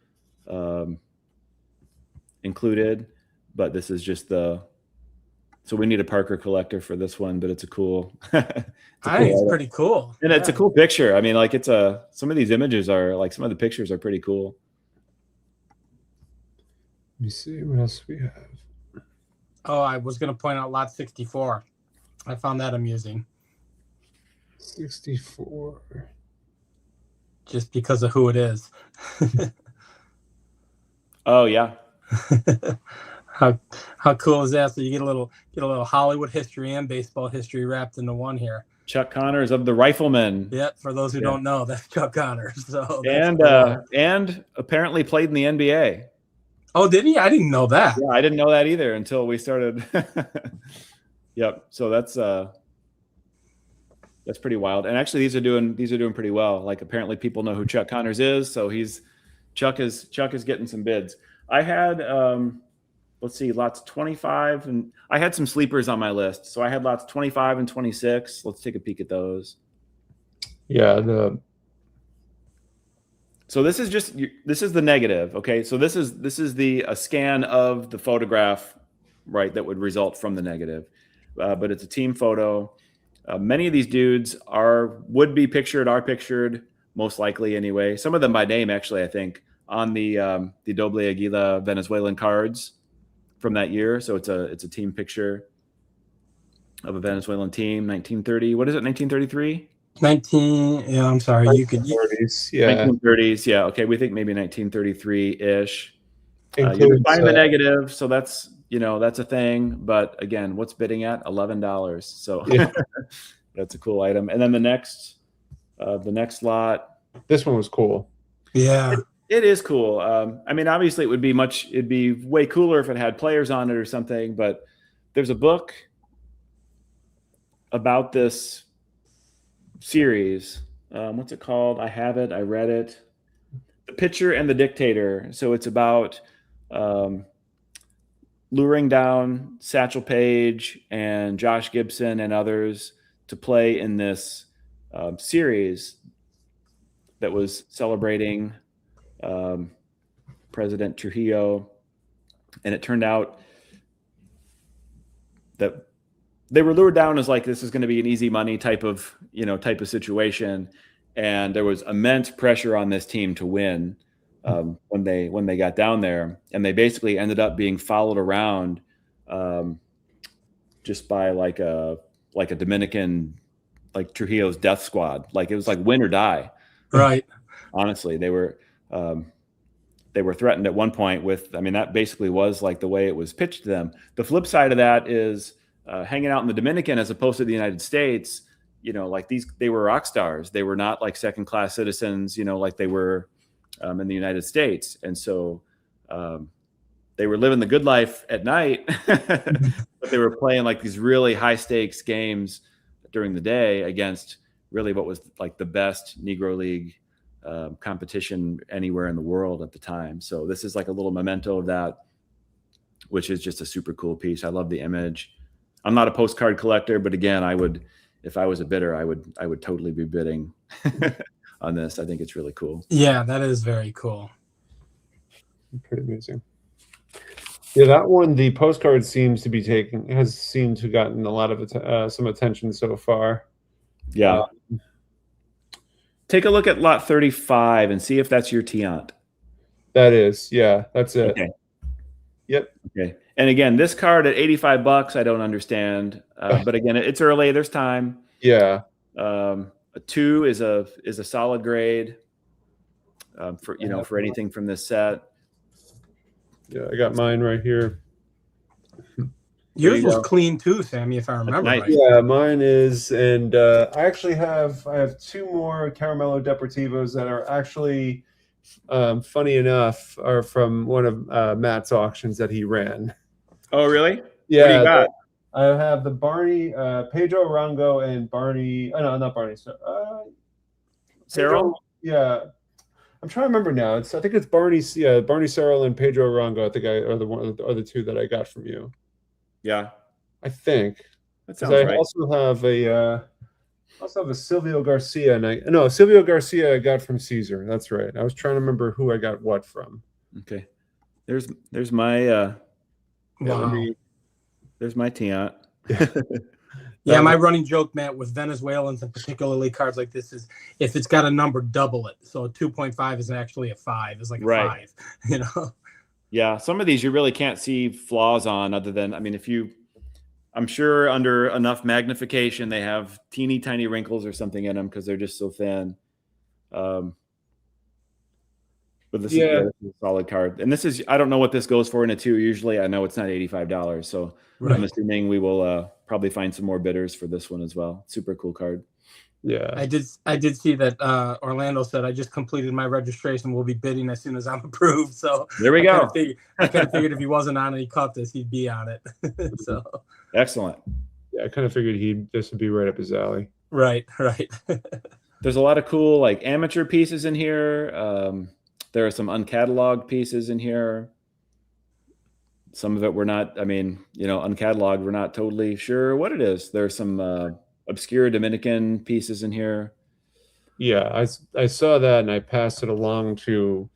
included, but this is just so we need a Parker collector for this one, but it's a cool. I think it's pretty cool. And it's a cool picture. I mean, like some of these images are like, some of the pictures are pretty cool. Let me see what else we have. Oh, I was going to point out lot 64. I found that amusing. 64. Just because of who it is. Oh yeah. How cool is that? So you get a little Hollywood history and baseball history wrapped into one here. Chuck Connors of the Riflemen. Yeah, for those who don't know, that's Chuck Connors. So and apparently played in the NBA. Oh, did he? I didn't know that. Yeah, I didn't know that either until we started. Yep. So that's pretty wild. And actually, these are doing pretty well. Like, apparently, people know who Chuck Connors is. So Chuck is getting some bids. I had let's see, lots 25, and I had some sleepers on my list. So I had lots 25 and 26. Let's take a peek at those. Yeah. So this is the negative. Okay. So this is a scan of the photograph, right, that would result from the negative. But it's a team photo. Many of these dudes are pictured, most likely anyway. Some of them by name, actually, I think, on the Doble Aguila Venezuelan cards from that year. So it's a team picture of a Venezuelan team, 1930. What is it? 1933? 19. Yeah, I'm sorry. 1930s. Yeah. 1930s. Yeah. Okay. We think maybe 1933-ish. You can find the negative. So that's a thing. But again, what's bidding at? $11. So yeah. That's a cool item. And then the next lot. This one was cool. Yeah. It is cool. I mean, obviously it'd be way cooler if it had players on it or something, but there's a book about this series. What's it called? I have it. I read it. The Pitcher and the Dictator. So it's about luring down Satchel Paige and Josh Gibson and others to play in this series that was celebrating President Trujillo. And it turned out that they were lured down as like, this is going to be an easy money type of situation. And there was immense pressure on this team to win when they got down there. And they basically ended up being followed around just by like a Dominican, like Trujillo's death squad. Like, it was like win or die. Right. Honestly, they were threatened at one point with, I mean, that basically was like the way it was pitched to them. The flip side of that is hanging out in the Dominican as opposed to the United States, like they were rock stars. They were not like second-class citizens, like they were in the United States. And so they were living the good life at night, but they were playing like these really high stakes games during the day against really what was like the best Negro League competition anywhere in the world at the time. So this is like a little memento of that, which is just a super cool piece. I love the image. I'm not a postcard collector, but again, if I was a bidder, I would totally be bidding on this. I think it's really cool. Yeah, that is very cool. Pretty amazing. Yeah, that one, the postcard has seemed to have gotten a lot of some attention so far. Yeah. Take a look at lot 35 and see if that's your Tiant. That is, yeah, that's it. Okay. Yep. Okay. And again, this card at $85, I don't understand. But again, it's early. There's time. Yeah. A 2 is a solid grade for anything from this set. Yeah, I got mine right here. Yours was clean too, Sammy, if I remember right. Yeah, mine is, and I have 2 more Caramello Deportivos that are actually funny enough, are from one of Matt's auctions that he ran. Oh, really? Yeah, What do you got? I have the Barney, Pedro Arango and Barney. Oh, no, not Barney. So, Cyril? Yeah, I'm trying to remember now. I think it's Barney. Yeah, Barney Searle and Pedro Arango. I think are the two that I got from you. Yeah, I think. that Because sounds I right. also have a Silvio Garcia, and Silvio Garcia I got from Caesar. That's right. I was trying to remember who I got what from. Okay, there's my Wow. there's my Tiant. Yeah, my running joke, Matt, with Venezuelans and particularly cards like this is if it's got a number, double it. So a 2.5 isn't actually a 5. It's like a 5, you know? Yeah, some of these you really can't see flaws on other than, I mean, I'm sure under enough magnification, they have teeny tiny wrinkles or something in them because they're just so thin. But this is a solid card. And this is, I don't know what this goes for in a 2. Usually I know it's not $85. So I'm assuming we will probably find some more bidders for this one as well. Super cool card. Yeah. I did see that Orlando said I just completed my registration. We'll be bidding as soon as I'm approved. So there we go. I kind of figured if he wasn't on and he caught this, he'd be on it. So excellent. Yeah, I kind of figured this would be right up his alley. Right. There's a lot of cool like amateur pieces in here. There are some uncatalogued pieces in here. Some of it we're not, uncatalogued, we're not totally sure what it is. There's some obscure Dominican pieces in here. Yeah, I saw that and I passed it along to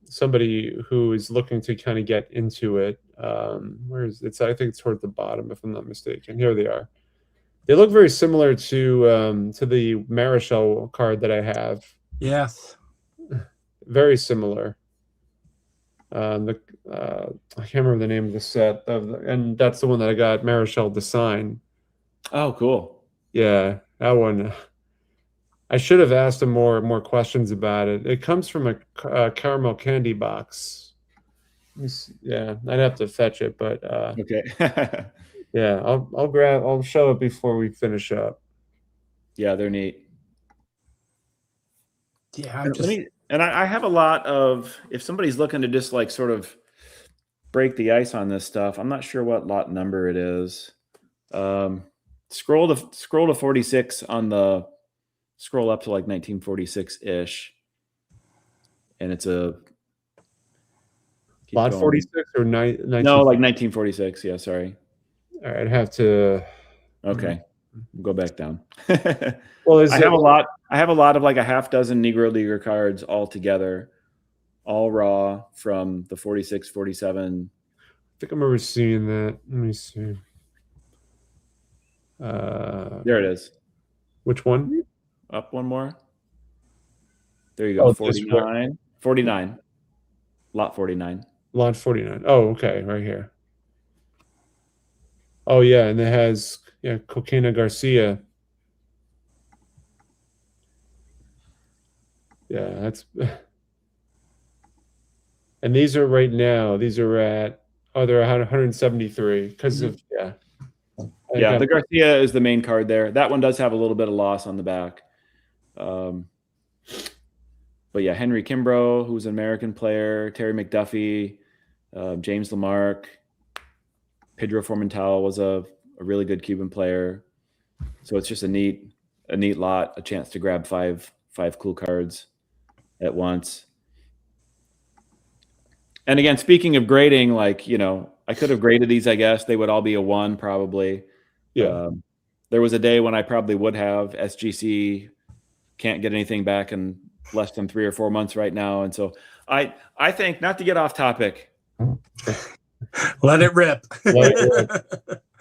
somebody who is looking to kind of get into it. Where is it? I think it's toward the bottom, if I'm not mistaken. Here they are. They look very similar to the Marichal card that I have. Yes. Very similar. I can't remember the name of the set and that's the one that I got Marichal to sign. Oh, cool. Yeah, that one. I should have asked him more questions about it. It comes from a caramel candy box. Yeah, I'd have to fetch it, but okay. Yeah, I'll show it before we finish up. Yeah, they're neat. Yeah, I have a lot of, if somebody's looking to just like sort of break the ice on this stuff, I'm not sure what lot number it is. Scroll to 46 on the scroll up to like 1946-ish. And it's a lot 46 or 19? No, like 1946. Yeah, sorry. All right, I'd have to. Okay, go back down. Well, I have a lot of like a half dozen Negro Leaguer cards all together, all raw from the 46, 47. I think I remember seeing that. Let me see. There it is. Which one? Up one more. There you go. 49. 49. Lot 49. Lot 49. Oh, okay, right here. Oh yeah, and it has Coquina Garcia. Yeah, that's. And these are right now. These are at they're at 173 because of the Garcia is the main card there. That one does have a little bit of loss on the back. But yeah, Henry Kimbrough, who's an American player, Terry McDuffie, James Lamarck, Pedro Formental was a really good Cuban player. So it's just a neat lot, a chance to grab five cool cards at once. And again, speaking of grading, like, I could have graded these, I guess. They would all be a 1 probably. Yeah. There was a day when I probably would have. SGC can't get anything back in less than 3 or 4 months right now. And so I think, not to get off topic. Let it rip.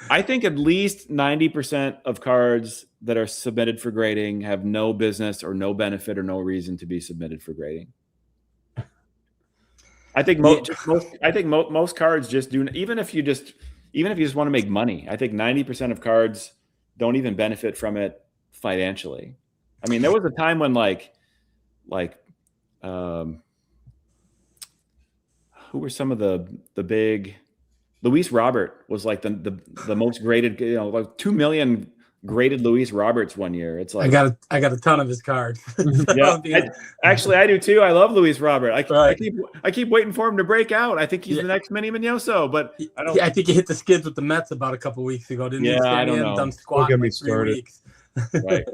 I think at least 90% of cards that are submitted for grading have no business or no benefit or no reason to be submitted for grading. I think most cards just do, even if you just want to make money. I think 90% of cards don't even benefit from it financially. I mean, there was a time when who were some of the big, Luis Robert was like the most graded, like 2 million graded Luis Roberts one year. It's like I got a ton of his cards. Yeah, actually, I do too. I love Luis Robert. I keep waiting for him to break out. I think he's the next Manny Minoso, but I think he hit the skids with the Mets about a couple weeks ago, didn't he? I don't know. Done squat in like 3 weeks. Right.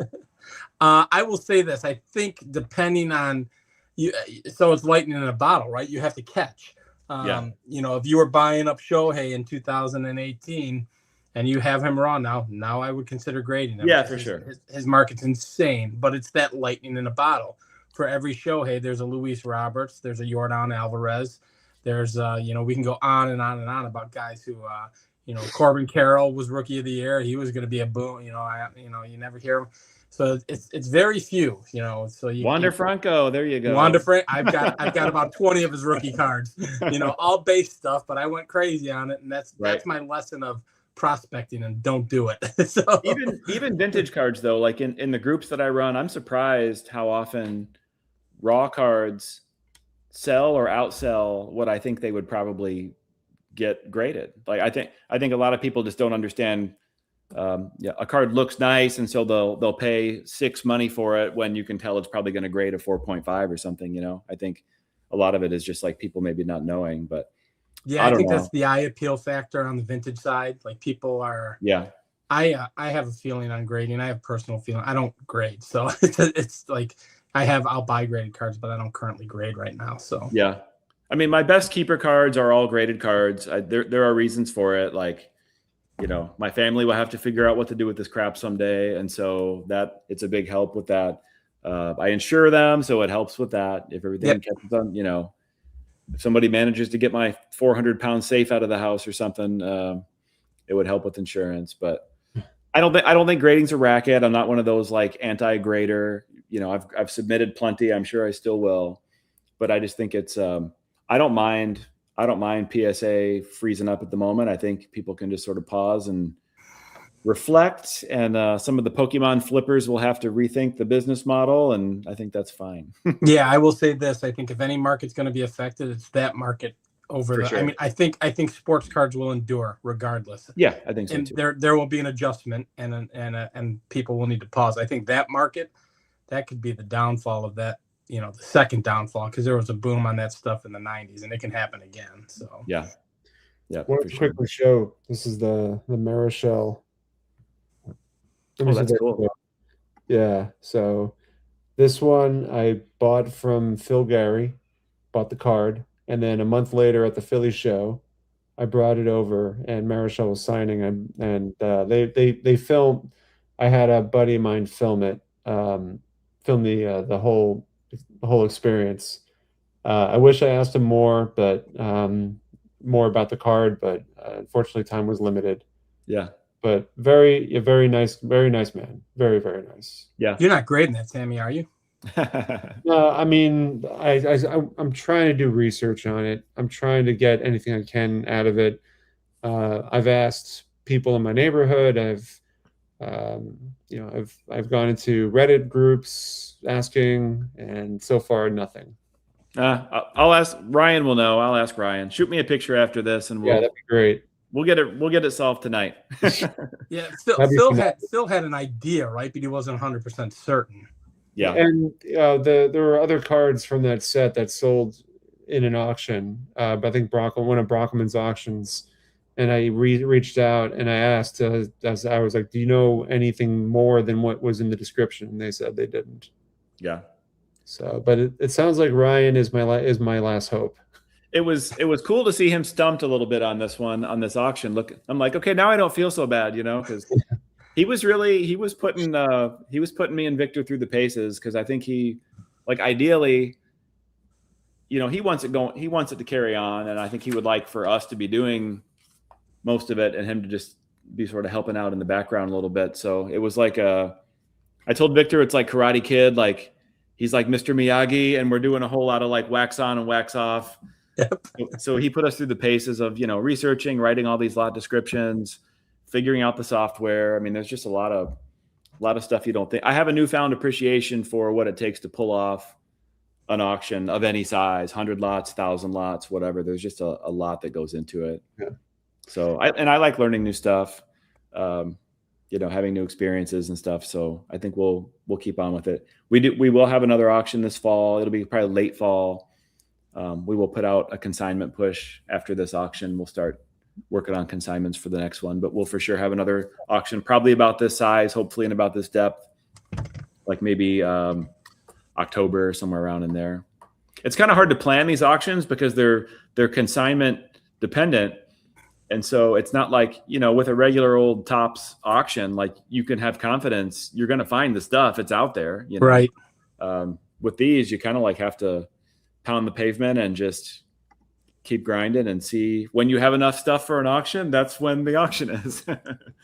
I will say this. I think depending on you, so it's lightning in a bottle, right? You have to catch. You know, if you were buying up Shohei in 2018 and you have him raw now I would consider grading him. Yeah, for sure. His market's insane, but it's that lightning in a bottle. For every Shohei, there's a Luis Roberts, there's a Yordan Alvarez, there's you know, we can go on and on and on about guys who you know, Corbin Carroll was rookie of the year. He was going to be a boom. You know, you never hear him. So it's very few, you know. So Wander Franco, there you go. Wander Franco, I've got about 20 of his rookie cards, you know, all base stuff, but I went crazy on it, and that's my lesson of prospecting, and don't do it. So even vintage cards though, like in the groups that I run, I'm surprised how often raw cards sell or outsell what I think they would probably get graded. Like I think a lot of people just don't understand. A card looks nice, and so they'll pay $6 money for it when you can tell it's probably going to grade a 4.5 or something. You know, I think a lot of it is just like people maybe not knowing, but yeah, I think that's the eye appeal factor on the vintage side. Like people are, I have a feeling on grading. I have a personal feeling. I don't grade, so it's like I'll buy graded cards, but I don't currently grade right now. So yeah, I mean, my best keeper cards are all graded cards. There are reasons for it, like, you know, my family will have to figure out what to do with this crap someday. And so that it's a big help with that. I insure them, so it helps with that. If everything catches on, you know, if somebody manages to get my 400-pound safe out of the house or something, it would help with insurance. But I don't think grading's a racket. I'm not one of those like anti-grader. You know, I've submitted plenty. I'm sure I still will, but I just think it's I don't mind PSA freezing up at the moment. I think people can just sort of pause and reflect, and some of the Pokemon flippers will have to rethink the business model, and I think that's fine. Yeah, I will say this. I think if any market's going to be affected, it's that market over Sure. I mean, I think sports cards will endure regardless. Yeah, I think so and too. There will be an adjustment, and people will need to pause. I think that market, that could be the downfall of that, you know, the second downfall, because there was a boom on that stuff in the 90s, and it can happen again. So yeah. Want to quickly show, this is the Marichal. Oh, that's cool. Yeah, so this one I bought from Phil Gary, bought the card, and then a month later at the Philly show, I brought it over, and Marichal was signing, and they filmed. I had a buddy of mine film it, film the whole experience. I wish I asked him more, but more about the card, but unfortunately time was limited. Yeah. But very nice man. Very, very nice. Yeah. You're not grading that, Sammy, are you? No, I mean, I'm trying to do research on it. I'm trying to get anything I can out of it. I've asked people in my neighborhood. I've gone into Reddit groups asking, and so far nothing. I'll ask Ryan. Will know. I'll ask Ryan. Shoot me a picture after this, and that'd be great. We'll get it solved tonight. Yeah, Phil had an idea, right? But he wasn't 100% certain. Yeah, and there were other cards from that set that sold in an auction. But I think one of Brockman's auctions, and I reached out and I asked, as I was like, "Do you know anything more than what was in the description?" And they said they didn't. Yeah. So, but it sounds like Ryan is my last hope. It was cool to see him stumped a little bit on this auction. Look, I'm like, okay, now I don't feel so bad, you know, because he was putting me and Victor through the paces, because I think he, like, ideally, you know, he wants it to carry on, and I think he would like for us to be doing most of it and him to just be sort of helping out in the background a little bit. So it was like I told Victor it's like Karate Kid, like he's like Mr. Miyagi, and we're doing a whole lot of like wax on and wax off. Yep. So he put us through the paces of, you know, researching, writing all these lot descriptions, figuring out the software. I mean, there's just a lot of stuff you don't think. I have a newfound appreciation for what it takes to pull off an auction of any size, 100 lots, 1,000 lots, whatever. There's just a lot that goes into it. Yeah. So I like learning new stuff. having new experiences and stuff. So I think we'll keep on with it. We will have another auction this fall. It'll be probably late fall. We will put out a consignment push after this auction. We'll start working on consignments for the next one, but we'll for sure have another auction, probably about this size, hopefully in about this depth, like maybe October, somewhere around in there. It's kind of hard to plan these auctions because they're consignment dependent. And so it's not like, with a regular old Tops auction, like you can have confidence you're going to find the stuff. It's out there, Right. With these, you kind of like have to pound the pavement and just keep grinding and see when you have enough stuff for an auction. That's when the auction is.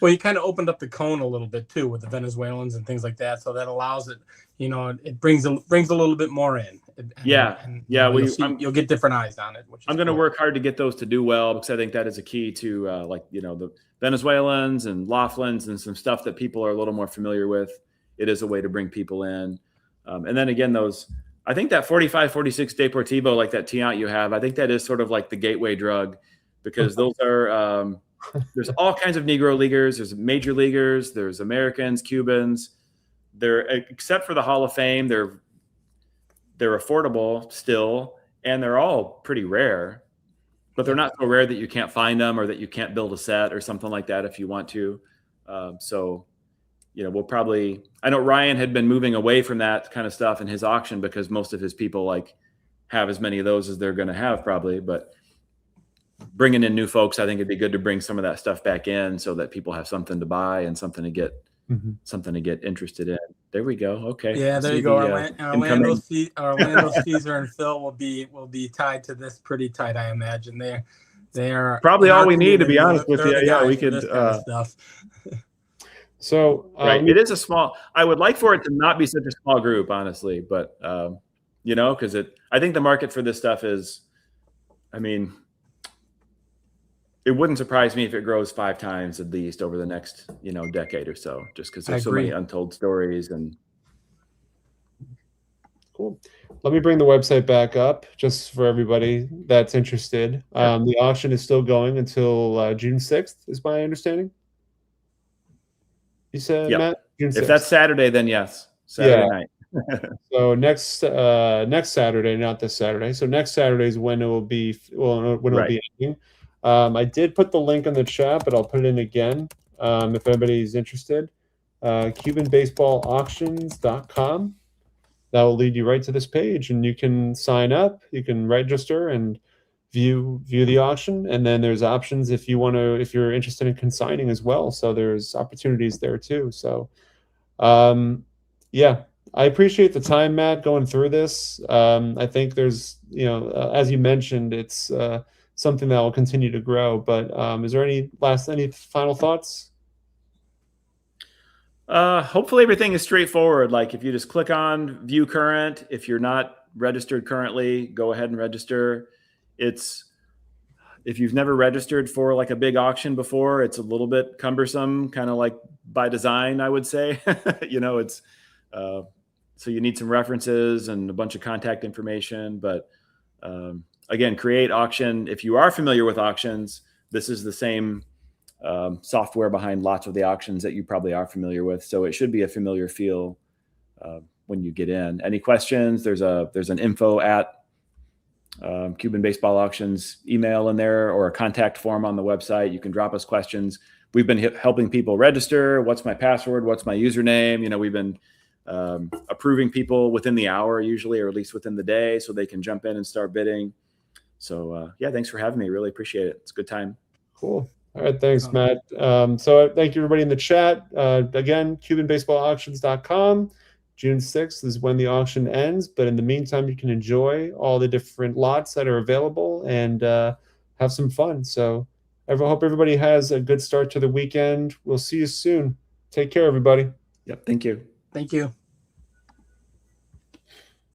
Well, you kind of opened up the cone a little bit too with the Venezuelans and things like that. So that allows it, it brings a little bit more in. You'll get different eyes on it. I'm going to work hard to get those to do well, because I think that is a key to the Venezuelans and Laughlin's and some stuff that people are a little more familiar with. It is a way to bring people in. And then again, I think that 45, 46 Deportivo, like that Tiant you have, I think that is sort of like the gateway drug, because those are, there's all kinds of Negro leaguers. There's major leaguers, there's Americans, Cubans. Except for the Hall of Fame, they're affordable still, and they're all pretty rare, but they're not so rare that you can't find them or that you can't build a set or something like that if you want to. We'll probably, I know Ryan had been moving away from that kind of stuff in his auction because most of his people have as many of those as they're going to have probably, but bringing in new folks, I think it'd be good to bring some of that stuff back in so that people have something to buy and something to get interested in. There we go. Okay. Yeah, there you go. Orlando Caesar and Phil will be tied to this pretty tight, I imagine. They are probably all we need, to be honest with you. Yeah, we could stuff. So right, it is a small. I would like for it to not be such a small group, honestly, but because I think the market for this stuff is, it wouldn't surprise me if it grows 5 times at least over the next, decade or so, just because there's so many untold stories. And cool. Let me bring the website back up just for everybody that's interested. The auction is still going until June 6th, is my understanding. You said, yep. Matt? June 6th. If that's Saturday, then yes. Saturday night. So next Saturday, not this Saturday. So next Saturday is when it will be. It'll be ending. I did put the link in the chat, but I'll put it in again if anybody's interested. CubanBaseballAuctions.com. That will lead you right to this page, and you can sign up. You can register and view the auction, and then there's options if you're interested in consigning as well. So there's opportunities there too. So, I appreciate the time, Matt, going through this. I think there's, as you mentioned, it's something that will continue to grow. But is there any final thoughts? Hopefully everything is straightforward. Like if you just click on view current, if you're not registered currently, go ahead and register. If you've never registered for like a big auction before, it's a little bit cumbersome, kind of like by design, I would say. It's so you need some references and a bunch of contact information. But again, create auction. If you are familiar with auctions, this is the same software behind lots of the auctions that you probably are familiar with. So it should be a familiar feel when you get in. Any questions? There's an info at Cuban Baseball Auctions email in there, or a contact form on the website. You can drop us questions. We've been helping people register. What's my password? What's my username? We've been approving people within the hour usually, or at least within the day, so they can jump in and start bidding. So thanks for having me. Really appreciate it. It's a good time. Cool. All right. Thanks, Matt. So thank you everybody in the chat. Again, CubanBaseballAuctions.com. June 6th is when the auction ends. But in the meantime, you can enjoy all the different lots that are available and have some fun. So I hope everybody has a good start to the weekend. We'll see you soon. Take care, everybody. Yep. Thank you. Thank you.